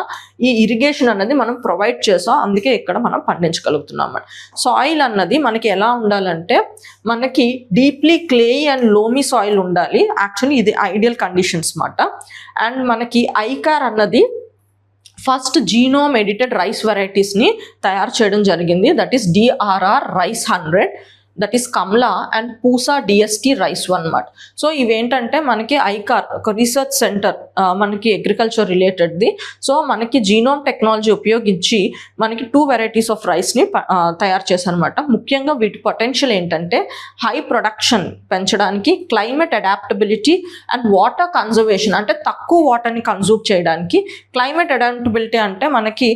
ఈ ఇరిగేషన్ అన్నది మనం ప్రొవైడ్ చేసాం, అందుకే ఇక్కడ మనం పండించగలుగుతున్నాం. సాయిల్ అన్నది మనకి ఎలా ఉండాలంటే మనకి deeply clay and loamy soil ఉండాలి. యాక్చువల్లీ ఇది ఐడియల్ కండిషన్స్ మాట. అండ్ మనకి ఐకార్ అన్నది ఫస్ట్ జీనోమ్ ఎడిటెడ్ రైస్ వెరైటీస్ని తయారు చేయడం జరిగింది. That is DRR rice 100, that is Kamla and Pusa DST rice 1 అన్నమాట. సో ఇవేంటంటే మనకి ఐకార్ ఒక రీసెర్చ్ సెంటర్ మనకి అగ్రికల్చర్ రిలేటెడ్ది. సో మనకి జీనోమ్ టెక్నాలజీ ఉపయోగించి మనకి 2 varieties ఆఫ్ రైస్ని తయారు చేశారనమాట. ముఖ్యంగా వీటి పొటెన్షియల్ ఏంటంటే హై ప్రొడక్షన్ పెంచడానికి, climate adaptability and water conservation, అంటే తక్కువ వాటర్ని కన్జ్యూమ్ చేయడానికి. క్లైమేట్ అడాప్టబిలిటీ అంటే మనకి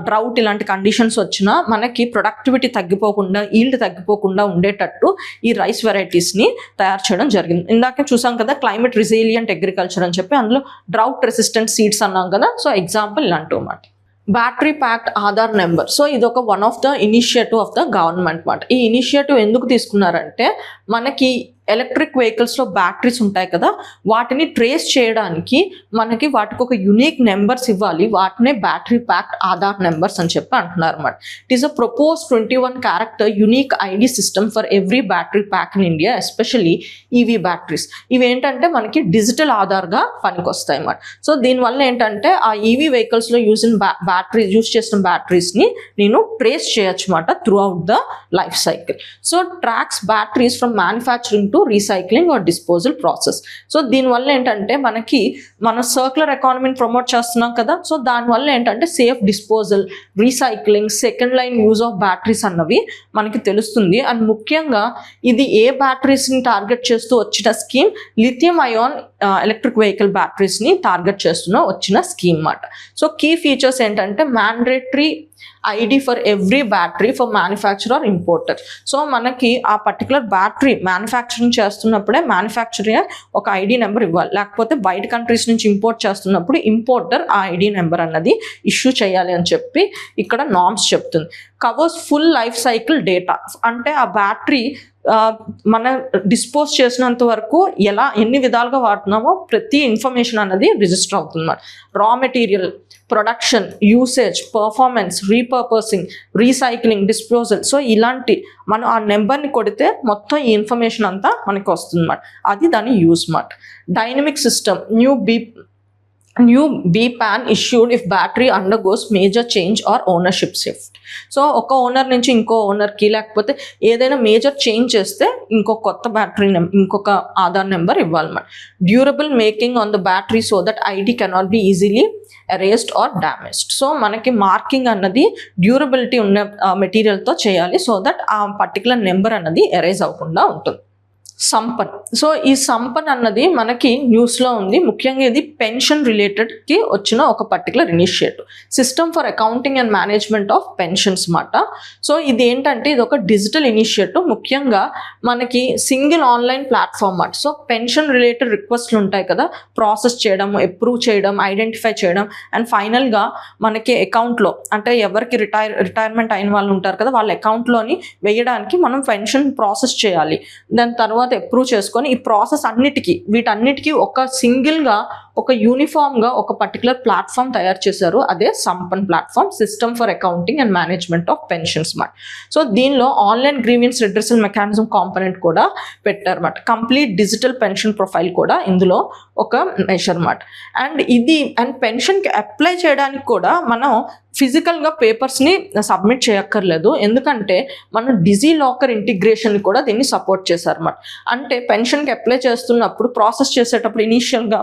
డ్రౌట్ ఇలాంటి కండిషన్స్ వచ్చినా మనకి ప్రొడక్టివిటీ తగ్గిపోకుండా, ఈల్డ్ తగ్గిపోకుండా ఉండేటట్టు ఈ రైస్ వెరైటీస్ని తయారు చేయడం జరిగింది. ఇందాక చూసాం కదా క్లైమేట్ రిజిలియంట్ అగ్రికల్చర్ అని చెప్పి, అందులో డ్రౌట్ రెసిస్టెంట్ సీడ్స్ అన్నాం కదా. సో ఎగ్జాంపుల్ ఇలాంటివి అన్నమాట. Battery packed Aadhaar number, so ఇది ఒక one of the initiative of the government మాట. ఈ ఇనిషియేటివ్ ఎందుకు తీసుకున్నారంటే మనకి ఎలక్ట్రిక్ వెహికల్స్లో బ్యాటరీస్ ఉంటాయి కదా, వాటిని ట్రేస్ చేయడానికి మనకి వాటికి ఒక యునిక్ నెంబర్స్ ఇవ్వాలి, వాటినే బ్యాటరీ ప్యాక్డ్ ఆధార్ నెంబర్స్ అని చెప్పి అంటున్నారు అన్నమాట. It is a propose 21 character unique ID system for every battery pack in India, especially EV batteries. ఇవి ఏంటంటే మనకి డిజిటల్ ఆధార్గా పనికొస్తాయి అన్నమాట. సో దీనివల్ల ఏంటంటే ఆ ఈవీ వెహికల్స్లో యూజ్ చేసిన బ్యాటరీస్ని నేను ట్రేస్ చేయొచ్చు అన్నమాట throughout the life cycle. So tracks batteries from manufacturing to recycling or disposal process. So దీనివల్ల ఏంటంటే మన సర్క్యులర్ ఎకానమీని ప్రమోట్ చేస్తున్నాం కదా. సో దానివల్ల ఏంటంటే safe disposal, recycling, second line use of batteries అన్నవి మనకి తెలుస్తుంది. అండ్ ముఖ్యంగా ఇది ఏ బ్యాటరీస్ని టార్గెట్ చేస్తూ వచ్చిన scheme, lithium ion electric vehicle బ్యాటరీస్ని టార్గెట్ చేస్తున్న వచ్చిన స్కీమ్ అన్నమాట. సో కీ ఫీచర్స్ ఏంటంటే mandatory ID for every battery for manufacture or importer. So మనకి ఆ పర్టికులర్ బ్యాటరీ మ్యానుఫ్యాక్చరింగ్ చేస్తున్నప్పుడే మ్యానుఫ్యాక్చరర్ ఒక ఐడి నెంబర్ ఇవ్వాలి, లేకపోతే బయట కంట్రీస్ నుంచి ఇంపోర్ట్ చేస్తున్నప్పుడు ఇంపోర్టర్ ఆ ఐడి నెంబర్ అన్నది ఇష్యూ చేయాలి అని చెప్పి ఇక్కడ నార్మ్స్ చెప్తుంది. Covers full life cycle data, అంటే ఆ బ్యాటరీ మన డిస్పోజ్ చేసినంత వరకు ఎన్ని విధాలుగా వాడుతున్నామో ప్రతి ఇన్ఫర్మేషన్ అన్నది రిజిస్టర్ అవుతుంది. Raw material, production, usage, performance, repurposing, recycling, disposal. So ఇలాంటి మనం ఆ నెంబర్ని కొడితే మొత్తం ఈ ఇన్ఫర్మేషన్ అంతా మనకి వస్తుంది అన్నమాట. అది దాని యూజ్ మాట. Dynamic system, new BPAN issued if battery undergoes major change or ownership shift. So ఒక ఓనర్ నుంచి ఇంకో ఓనర్కి, లేకపోతే ఏదైనా మేజర్ చేంజ్ చేస్తే కొత్త బ్యాటరీ ఇంకొక ఆధార్ నెంబర్ ఇవ్వాలన్నమాట. Durable making on the battery so that ID cannot be easily erased or damaged. So మనకి మార్కింగ్ అన్నది డ్యూరబిలిటీ ఉన్న మెటీరియల్తో చేయాలి, సో దట్ ఆ పర్టికులర్ నెంబర్ అన్నది ఎరేజ్ అవ్వకుండా ఉంటుంది. సంపన్, సో ఈ సంపన్ అన్నది మనకి న్యూస్లో ఉంది. ముఖ్యంగా ఇది పెన్షన్ రిలేటెడ్కి వచ్చిన ఒక particular initiative, system for accounting and management of pensions మాట. సో ఇది ఏంటంటే ఇది ఒక డిజిటల్ ఇనిషియేటివ్. ముఖ్యంగా మనకి సింగిల్ ఆన్లైన్ ప్లాట్ఫామ్ మాట. సో పెన్షన్ రిలేటెడ్ రిక్వెస్ట్లు ఉంటాయి కదా, ప్రాసెస్ చేయడం, అప్రూవ్ చేయడం, ఐడెంటిఫై చేయడం, అండ్ ఫైనల్గా మనకి అకౌంట్లో అంటే ఎవరికి రిటైర్మెంట్ అయిన వాళ్ళు ఉంటారు కదా, వాళ్ళ అకౌంట్లోని వేయడానికి మనం పెన్షన్ ప్రాసెస్ చేయాలి. దాని తర్వాత అప్రూవ్ చేసుకొని ఈ ప్రాసెస్ వీటన్నిటికీ ఒక సింగిల్గా ఒక యూనిఫామ్గా ఒక పర్టికులర్ ప్లాట్ఫామ్ తయారు చేశారు. అదే Sampann platform, system for accounting and management of pensions మాట. సో దీనిలో online grievance redressal mechanism component కూడా పెట్టారన్నమాట. కంప్లీట్ డిజిటల్ పెన్షన్ ప్రొఫైల్ కూడా ఇందులో ఒక మెషర్ మాట. అండ్ పెన్షన్కి అప్లై చేయడానికి కూడా మనం ఫిజికల్గా పేపర్స్ని సబ్మిట్ చేయక్కర్లేదు, ఎందుకంటే మనం డిజీ లాకర్ ఇంటిగ్రేషన్ కూడా దీన్ని సపోర్ట్ చేశారన్నమాట. అంటే పెన్షన్కి అప్లై చేస్తున్నప్పుడు ప్రాసెస్ చేసేటప్పుడు ఇనీషియల్గా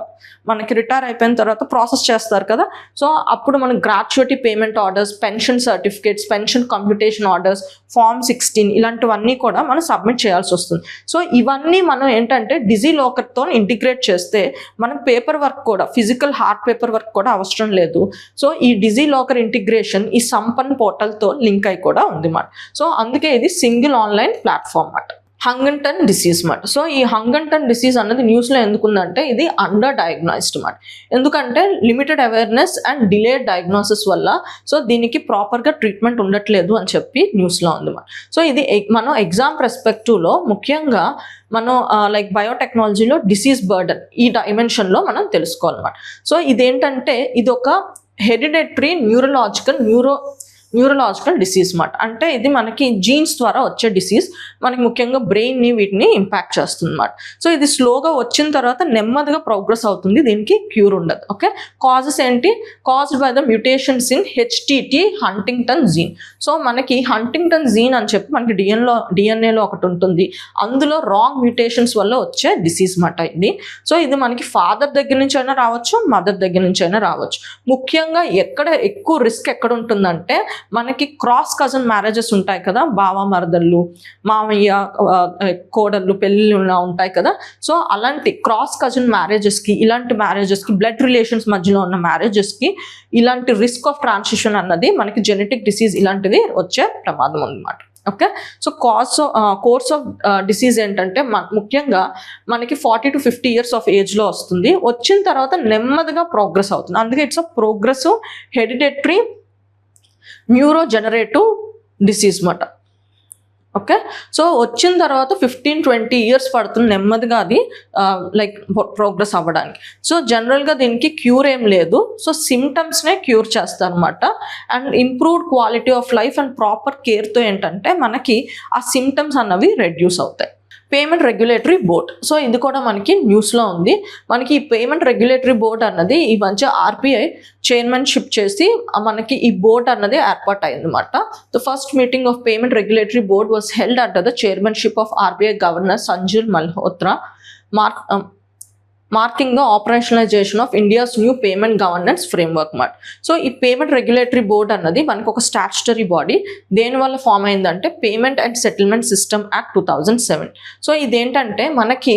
మనకి రిటైర్ అయిపోయిన తర్వాత ప్రాసెస్ చేస్తారు కదా, సో అప్పుడు మనం gratuity payment orders, pension certificates, pension computation orders, form 16 ఇలాంటివన్నీ కూడా మనం సబ్మిట్ చేయాల్సి వస్తుంది. సో ఇవన్నీ మనం ఏంటంటే డిజీ లాకర్తో ఇంటిగ్రేట్ చేస్తే మనం పేపర్ వర్క్ కూడా, ఫిజికల్ హార్డ్ పేపర్ వర్క్ కూడా అవసరం లేదు. సో ఈ డిజీ లాకర్ ఇంటిగ్రేషన్ ఈ సంపన్ పోర్టల్తో లింక్ అయి కూడా ఉంది మాట. సో అందుకే ఇది సింగిల్ ఆన్లైన్ ప్లాట్ఫామ్ మాట. హంగంటన్ డిసీజ్ మాట. సో ఈ హంగంటన్ డిసీజ్ అన్నది న్యూస్లో ఎందుకుందంటే ఇది అండర్ డయాగ్నోస్డ్ మాట. ఎందుకంటే limited awareness and delayed diagnosis వల్ల సో దీనికి ప్రాపర్గా ట్రీట్మెంట్ ఉండట్లేదు అని చెప్పి న్యూస్లో ఉంది మాట. సో ఇది మనం ఎగ్జామ్ పర్స్పెక్టివ్లో ముఖ్యంగా మనం లైక్ బయోటెక్నాలజీలో డిసీజ్ బర్డన్ ఈ డైమెన్షన్లో మనం తెలుసుకోవాలన్నమాట. సో ఇదేంటంటే ఇది ఒక హెరిడిటరీ న్యూరలాజికల్ డిసీజ్ మాట. అంటే ఇది మనకి జీన్స్ ద్వారా వచ్చే డిసీజ్, మనకి ముఖ్యంగా బ్రెయిన్ని వీటిని ఇంపాక్ట్ చేస్తుంది అన్నమాట. సో ఇది స్లోగా వచ్చిన తర్వాత నెమ్మదిగా ప్రోగ్రెస్ అవుతుంది, దీనికి క్యూర్ ఉండదు. ఓకే, కాజెస్ ఏంటి? Caused by the mutations in HTT Huntington gene. So మనకి హంటింగ్టన్ జీన్ అని చెప్పి మనకి డిఎన్ఏలో ఒకటి ఉంటుంది, అందులో రాంగ్ మ్యూటేషన్స్ వల్ల వచ్చే డిసీజ్ మాట ఇది. సో ఇది మనకి ఫాదర్ దగ్గర నుంచి అయినా రావచ్చు, మదర్ దగ్గర నుంచి అయినా రావచ్చు. ముఖ్యంగా ఎక్కువ రిస్క్ ఎక్కడ ఉంటుందంటే మనకి క్రాస్ కజన్ మ్యారేజెస్ ఉంటాయి కదా, బావ మరదళ్ళు, మామయ్య కోడళ్ళు పెళ్ళిళ్ళు ఉంటాయి కదా. సో అలాంటి క్రాస్ కజన్ మ్యారేజెస్కి, ఇలాంటి మ్యారేజెస్కి, బ్లడ్ రిలేషన్స్ మధ్యలో ఉన్న మ్యారేజెస్కి ఇలాంటి రిస్క్ ఆఫ్ ట్రాన్సిషన్ అన్నది మనకి జెనెటిక్ డిసీజ్ ఇలాంటివి వచ్చే ప్రమాదం అన్నమాట. Okay, so course of disease ఏంటంటే ముఖ్యంగా మనకి 40 to 50 years ఆఫ్ ఏజ్లో వస్తుంది. వచ్చిన తర్వాత నెమ్మదిగా ప్రోగ్రెస్ అవుతుంది. అందుకే it's a progressive hereditary neurodegenerative disease మాట. ఓకే, సో వచ్చిన తర్వాత 15-20 years పడుతుంది నెమ్మదిగా అది లైక్ ప్రోగ్రెస్ అవ్వడానికి. సో జనరల్గా దీనికి క్యూర్ ఏం లేదు. సో సిమ్టమ్స్నే క్యూర్ చేస్తారనమాట. And improved quality of life and proper కేర్తో ఏంటంటే మనకి ఆ సిమ్టమ్స్ అన్నవి రెడ్యూస్ అవుతాయి. పేమెంట్ రెగ్యులేటరీ బోర్డ్, సో ఇది కూడా మనకి న్యూస్లో ఉంది. మనకి ఈ పేమెంట్ రెగ్యులేటరీ బోర్డ్ అన్నది ఈ మధ్య ఆర్బీఐ చైర్మన్షిప్ చేసి మనకి ఈ బోర్డ్ అన్నది ఏర్పాటు అయిందన్నమాట. The first meeting of payment regulatory board was held under the chairmanship of RBI governor Sanjeev Malhotra, marking the operationalisation of India's new payment governance framework మాట. సో ఈ పేమెంట్ రెగ్యులేటరీ బోర్డ్ అన్నది మనకు ఒక స్టాట్యుటరీ బాడీ. దేనివల్ల ఫామ్ అయిందంటే payment and settlement system act 2007. So ఇదేంటంటే మనకి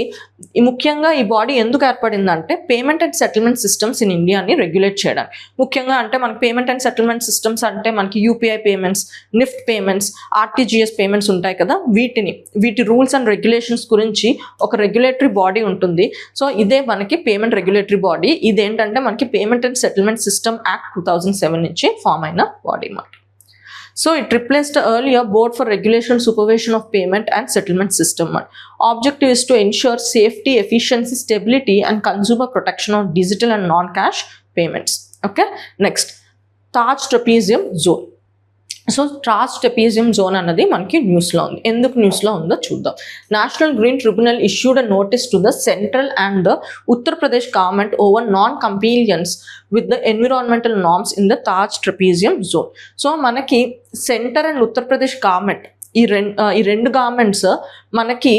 ముఖ్యంగా ఈ బాడీ ఎందుకు ఏర్పడిందంటే payment and settlement systems in ఇండియాని రెగ్యులేట్ చేయడానికి. ముఖ్యంగా అంటే మనకి పేమెంట్ అండ్ సెటిల్మెంట్ సిస్టమ్స్ అంటే మనకి UPI payments, NIFT payments, RTGS payments ఉంటాయి కదా, వీటి రూల్స్ అండ్ రెగ్యులేషన్స్ గురించి ఒక రెగ్యులేటరీ బాడీ ఉంటుంది. సో ఇదే మనకి పేమెంట్ రెగ్యులేటరీ బాడీ. ఇదేంటంటే మనకి payment and settlement system act 2007 నుంచి ఫామ్ అయిన బాడీ మాట. So it replaced the earlier Board for Regulation and Supervision of Payment and Settlement System. Objective is to ensure safety, efficiency, stability and consumer protection of digital and non-cash payments. Okay, next, Taj Trapezium Zone. So Taj Trapezium Zone అన్నది మనకి న్యూస్లో ఉంది. ఎందుకు న్యూస్లో ఉందో చూద్దాం. National Green Tribunal issued a notice to the central and the Uttar Pradesh government over non compliance with the environmental norms in the Taj Trapezium Zone. So మనకి సెంటర్ అండ్ ఉత్తరప్రదేశ్ గవర్నమెంట్ ఈ రెండు గవర్నమెంట్స్ మనకి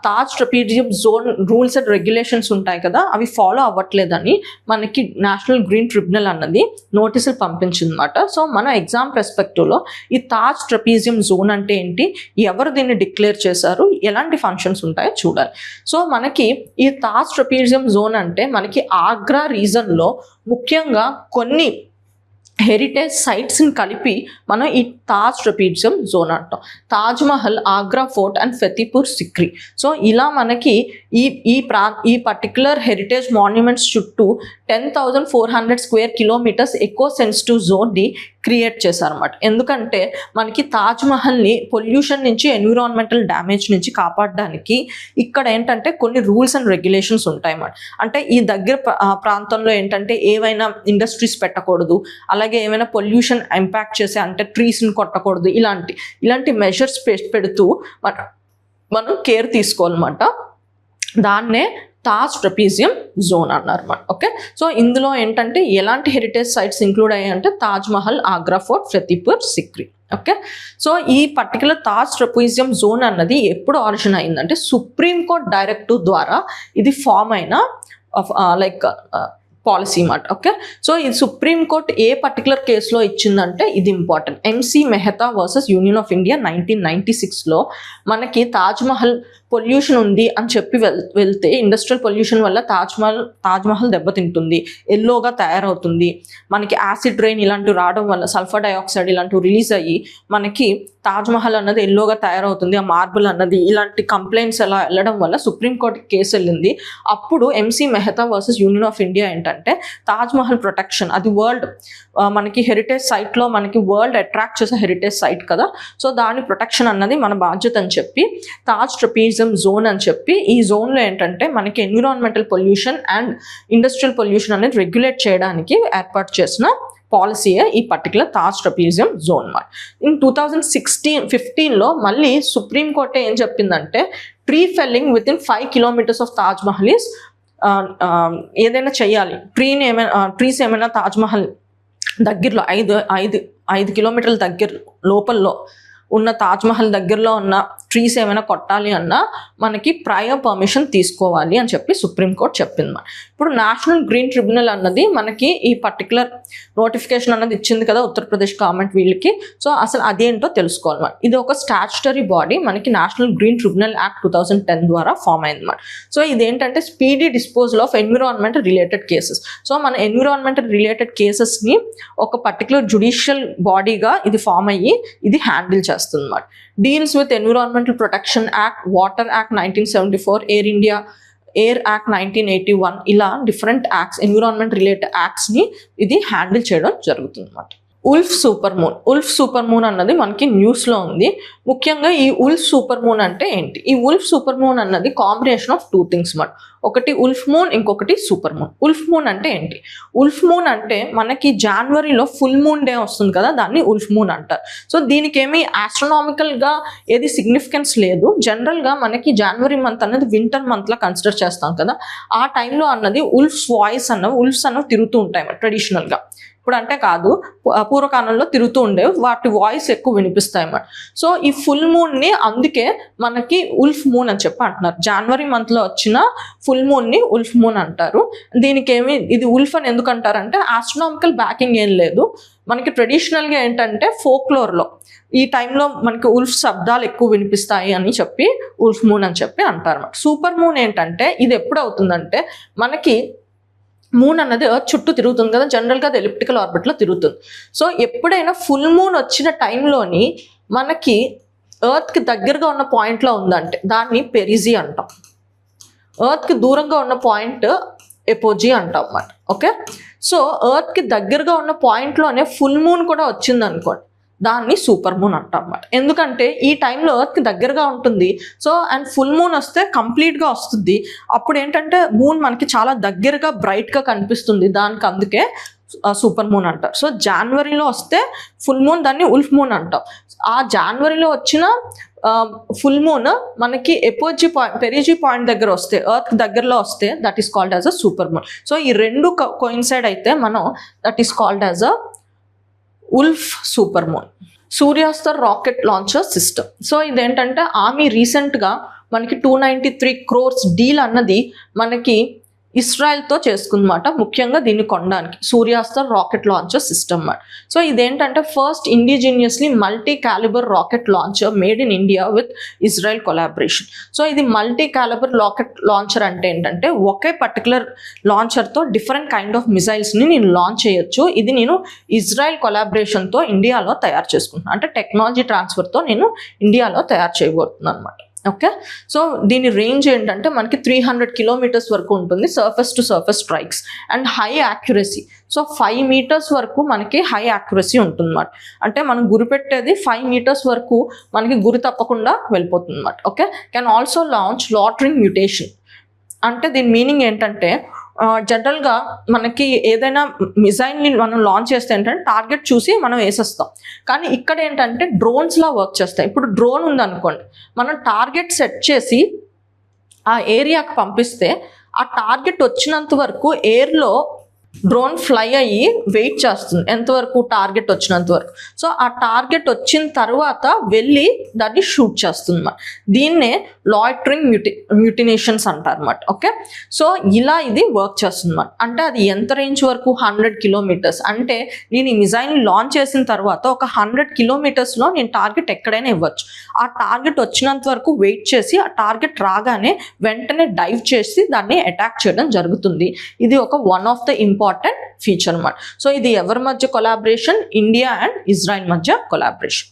Taj Trapezium Zone rules and regulations ఉంటాయి కదా, అవి ఫాలో అవ్వట్లేదని మనకి నేషనల్ గ్రీన్ ట్రిబ్యునల్ అన్నది నోటీసులు పంపించింది అనమాట. సో మన ఎగ్జామ్ పర్స్పెక్టివ్లో ఈ తాజ్ ట్రపీజియం జోన్ అంటే ఏంటి, ఎవరు దీన్ని డిక్లేర్ చేశారు, ఎలాంటి ఫంక్షన్స్ ఉంటాయో చూడాలి. సో మనకి ఈ తాజ్ ట్రపీజియం జోన్ అంటే మనకి ఆగ్రా రీజన్లో ముఖ్యంగా కొన్ని హెరిటేజ్ సైట్స్ని కలిపి మనం ఈ తాజ్ ట్రపీజియం జోన్ అంటాం. Taj Mahal, Agra fort and Fatehpur Sikri. So ఇలా మనకి ఈ పర్టికులర్ హెరిటేజ్ మాన్యుమెంట్స్ చుట్టూ 10,400 స్క్వేర్ కిలోమీటర్స్ ఎకో సెన్సిటివ్ జోన్ని క్రియేట్ చేశారన్నమాట. ఎందుకంటే మనకి తాజ్మహల్ని పొల్యూషన్ నుంచి, ఎన్విరాన్మెంటల్ డ్యామేజ్ నుంచి కాపాడడానికి ఇక్కడ ఏంటంటే కొన్ని రూల్స్ అండ్ రెగ్యులేషన్స్ ఉంటాయి అన్నమాట. అంటే ఈ దగ్గర ప్రాంతంలో ఏంటంటే ఏవైనా ఇండస్ట్రీస్ పెట్టకూడదు, అలాగే ఏమైనా పొల్యూషన్ ఇంపాక్ట్ చేసే అంటే ట్రీస్ని కొట్టకూడదు, ఇలాంటి మెజర్స్ పెడుతూ మనం కేర్ తీసుకోవాలన్నమాట. దాన్నే తాజ్ ట్రపీజియం జోన్ అన్నారన్నమాట. ఓకే, సో ఇందులో ఏంటంటే ఎలాంటి హెరిటేజ్ సైట్స్ ఇంక్లూడ్ అయ్యాయి అంటే Taj Mahal, Agra fort, Fatehpur Sikri. Okay, so ఈ పర్టికులర్ తాజ్ ట్రపీజియం జోన్ అన్నది ఎప్పుడు ఆరిజిన్ అయిందంటే సుప్రీంకోర్టు డైరెక్టివ్ ద్వారా ఇది ఫామ్ అయిన పాలసీ మాట. ఓకే, సో ఇది సుప్రీంకోర్టు ఏ పర్టికులర్ కేసులో ఇచ్చిందంటే ఇది important. MC Mehta versus union of India 1996లో మనకి తాజ్మహల్ పొల్యూషన్ ఉంది అని చెప్పి వెళ్తే ఇండస్ట్రియల్ పొల్యూషన్ వల్ల తాజ్మహల్ దెబ్బతింటుంది, ఎల్లోగా తయారవుతుంది, మనకి యాసిడ్ రెయిన్ ఇలాంటివి రావడం వల్ల సల్ఫర్ డైఆక్సైడ్ ఇలాంటివి రిలీజ్ అయ్యి మనకి తాజ్మహల్ అన్నది ఎల్లోగా తయారవుతుంది, ఆ మార్బుల్ అన్నది, ఇలాంటి కంప్లైంట్స్ ఎలా వెళ్ళడం వల్ల సుప్రీంకోర్టు కేసు వెళ్ళింది. అప్పుడు MC Mehta versus union of India ఏంటంటే తాజ్మహల్ ప్రొటెక్షన్, అది వరల్డ్ మనకి హెరిటేజ్ సైట్లో మనకి వరల్డ్ అట్రాక్ట్ చేసే హెరిటేజ్ సైట్ కదా, సో దాని ప్రొటెక్షన్ అన్నది మన బాధ్యత అని చెప్పి తాజ్ ట్రపీజియం జోన్ అని చెప్పి ఈ జోన్లో ఏంటంటే మనకి environmental pollution and industrial pollution అనేది రెగ్యులేట్ చేయడానికి ఏర్పాటు చేసిన పాలసీయే ఈ పర్టికులర్ తాజ్ ట్రపీజియం జోన్ మాట. ఇన్ 2015లో మళ్ళీ సుప్రీంకోర్టు ఏం చెప్పిందంటే tree felling with in 5 kilometres of Taj Mahal is ఏదైనా చేయాలి, ట్రీస్ ఏమైనా తాజ్మహల్ దగ్గరలో 5 కిలోమీటర్ల దగ్గర లోపల్లో ఉన్న తాజ్మహల్ దగ్గరలో ఉన్న ట్రీస్ ఏమైనా కొట్టాలి అన్నా మనకి ప్రయర్ పర్మిషన్ తీసుకోవాలి అని చెప్పి సుప్రీంకోర్టు చెప్పింది. ఇప్పుడు నేషనల్ గ్రీన్ ట్రిబ్యునల్ అన్నది మనకి ఈ పర్టికులర్ నోటిఫికేషన్ అన్నది ఇచ్చింది కదా ఉత్తరప్రదేశ్ గవర్నమెంట్ వీళ్ళకి. సో అసలు అదేంటో తెలుసుకోవాలి. ఇది ఒక స్టాట్యుటరీ బాడీ, మనకి నేషనల్ గ్రీన్ ట్రిబ్యునల్ యాక్ట్ 2010 ద్వారా ఫామ్ అయింది అన్నమాట. సో ఇదేంటంటే speedy disposal of environment related cases. So మన ఎన్విరాన్మెంట్ రిలేటెడ్ కేసెస్ని ఒక పర్టికులర్ జ్యుడిషియల్ బాడీగా ఇది ఫామ్ అయ్యి ఇది హ్యాండిల్ చేస్తుంది అన్నమాట. Deals with environmental protection act, water act 1974, air act 1981, ఇలా డిఫరెంట్ యాక్ట్స్, ఎన్విరాన్మెంట్ రిలేటెడ్ యాక్ట్స్ని ఇది హ్యాండిల్ చేయడం జరుగుతుంది అన్నమాట. ఉల్ఫ్ సూపర్ మూన్ అన్నది మనకి న్యూస్లో ఉంది. ముఖ్యంగా ఈ ఉల్ఫ్ సూపర్ మూన్ అంటే ఏంటి? ఈ ఉల్ఫ్ సూపర్ మూన్ అన్నది కాంబినేషన్ ఆఫ్ 2 థింగ్స్ మాట. ఒకటి ఉల్ఫ్ మూన్, ఇంకొకటి సూపర్ మూన్. ఉల్ఫ్ మూన్ అంటే ఏంటి? ఉల్ఫ్ మూన్ అంటే మనకి జనవరిలో ఫుల్ మూన్ డే వస్తుంది కదా, దాన్ని ఉల్ఫ్ మూన్ అంటారు. సో దీనికి ఏమి ఆస్ట్రోనామికల్గా ఏది సిగ్నిఫికెన్స్ లేదు. జనరల్గా మనకి జనవరి మంత్ అన్నది వింటర్ మంత్లా కన్సిడర్ చేస్తాం కదా, ఆ టైంలో అన్నది ఉల్ఫ్ ఉల్ఫ్స్ అన్నవి తిరుగుతూ ఉంటాయి ట్రెడిషనల్గా. ఇప్పుడు అంటే కాదు, పూర్వకాలంలో తిరుగుతూ ఉండేవి, వాటి వాయిస్ ఎక్కువ వినిపిస్తాయి అన్నమాట. సో ఈ ఫుల్ మూన్ని అందుకే మనకి ఉల్ఫ్ మూన్ అని చెప్పి అంటున్నారు. జనవరి మంత్లో వచ్చిన ఫుల్ మూన్ని ఉల్ఫ్ మూన్ అంటారు. దీనికి ఇది ఉల్ఫ్ అని ఎందుకు అంటారంటే ఆస్ట్రోనామికల్ బ్యాకింగ్ ఏం లేదు. మనకి ట్రెడిషనల్గా ఏంటంటే ఫోక్లోర్లో ఈ టైంలో మనకి ఉల్ఫ్ శబ్దాలు ఎక్కువ వినిపిస్తాయి అని చెప్పి ఉల్ఫ్ మూన్ అని చెప్పి అంటారు అన్నమాట. సూపర్ మూన్ ఏంటంటే ఇది ఎప్పుడు అవుతుందంటే మనకి మూన్ అన్నది ఎర్త్ చుట్టూ తిరుగుతుంది కదా, జనరల్గా అది ఎలిప్టికల్ ఆర్బిట్లో తిరుగుతుంది. సో ఎప్పుడైనా ఫుల్ మూన్ వచ్చిన టైంలోని మనకి ఎర్త్కి దగ్గరగా ఉన్న పాయింట్లో ఉందంటే దాన్ని పెరిజీ అంటాం, ఎర్త్కి దూరంగా ఉన్న పాయింట్ ఎపోజీ అంటాం అన్నమాట. ఓకే, సో ఎర్త్కి దగ్గరగా ఉన్న పాయింట్లోనే ఫుల్ మూన్ కూడా వచ్చింది అనుకోండి, దాన్ని సూపర్ మూన్ అంటాం అన్నమాట. ఎందుకంటే ఈ టైంలో ఎర్త్కి దగ్గరగా ఉంటుంది. సో అండ్ ఫుల్ మూన్ వస్తే కంప్లీట్గా వస్తుంది. అప్పుడు ఏంటంటే మూన్ మనకి చాలా దగ్గరగా బ్రైట్గా కనిపిస్తుంది, దానికి అందుకే సూపర్ మూన్ అంటారు. సో జనవరిలో వస్తే ఫుల్ మూన్, దాన్ని ఉల్ఫ్ మూన్ అంటాం. ఆ జనవరిలో వచ్చిన ఫుల్ మూన్ మనకి పెరిజీ పాయింట్ దగ్గర వస్తే, ఎర్త్ దగ్గరలో వస్తే, that is called as a super moon. So ఈ రెండు కోయిన్సైడ్ అయితే మనం that is called as a wolf super moon. Suryastra rocket launcher system. So ఇదేంటంటే ఆర్మీ రీసెంట్గా మనకి 293 crores డీల్ అన్నది మనకి ఇస్రాయల్తో చేసుకుందన్నమాట, ముఖ్యంగా దీన్ని కొనడానికి. సూర్యాస్తర్ రాకెట్ లాంచర్ సిస్టమ్ అన్నమాట. సో ఇదేంటంటే first indigenously multi calibre rocket launcher made in India with Israel collaboration. So ఇది మల్టీ క్యాలిబర్ రాకెట్ లాంచర్ అంటే ఏంటంటే ఒకే పర్టికులర్ లాంచర్తో డిఫరెంట్ కైండ్ ఆఫ్ మిసైల్స్ని నేను లాంచ్ చేయొచ్చు. ఇది నేను ఇజ్రాయెల్ కొలాబరేషన్తో ఇండియాలో తయారు చేసుకుంటున్నాను, అంటే టెక్నాలజీ ట్రాన్స్ఫర్తో నేను ఇండియాలో తయారు చేయబోతున్నాను అనమాట. ఓకే, సో దీని రేంజ్ ఏంటంటే మనకి 300 kilometers వరకు ఉంటుంది, surface to surface strikes and high accuracy. So 5 meters వరకు మనకి హై యాక్యురసీ ఉంటుంది అన్నమాట. అంటే మనం గురి పెట్టేది 5 meters వరకు మనకి గురి తప్పకుండా వెళ్ళిపోతుంది అన్నమాట. Okay, can also launch loitering munition. అంటే దీని మీనింగ్ ఏంటంటే జనరల్గా మనకి ఏదైనా మిసైల్ని మనం లాంచ్ చేస్తే ఏంటంటే టార్గెట్ చూసి మనం వేసేస్తాం, కానీ ఇక్కడ ఏంటంటే డ్రోన్స్లా వర్క్ చేస్తాయి. ఇప్పుడు డ్రోన్ ఉందనుకోండి, మనం టార్గెట్ సెట్ చేసి ఆ ఏరియాకి పంపిస్తే ఆ టార్గెట్ వచ్చినంత వరకు ఎయిర్లో డ్రోన్ ఫ్లై అయ్యి వెయిట్ చేస్తుంది ఎంతవరకు, టార్గెట్ వచ్చినంత వరకు. సో ఆ టార్గెట్ వచ్చిన తర్వాత వెళ్ళి దాన్ని షూట్ చేస్తుంది అన్నమాట. దీన్నే లాయిటరింగ్ మ్యూటినేషన్స్ అంటారు అన్నమాట. ఓకే, సో ఇలా ఇది వర్క్ చేస్తుంది అన్నమాట. అంటే అది ఎంత రేంజ్ వరకు, 100 kilometers. అంటే నేను ఈ మిసైల్ని లాంచ్ చేసిన తర్వాత ఒక 100 kilometersలో నేను టార్గెట్ ఎక్కడైనా ఇవ్వచ్చు. ఆ టార్గెట్ వచ్చినంత వరకు వెయిట్ చేసి ఆ టార్గెట్ రాగానే వెంటనే డైవ్ చేసి దాన్ని అటాక్ చేయడం జరుగుతుంది. ఇది ఒక one of the important feature అన్నమాట. సో ఇది ఎవరి మధ్య కొలాబరేషన్, ఇండియా అండ్ ఇజ్రాయెల్ మధ్య కొలాబరేషన్.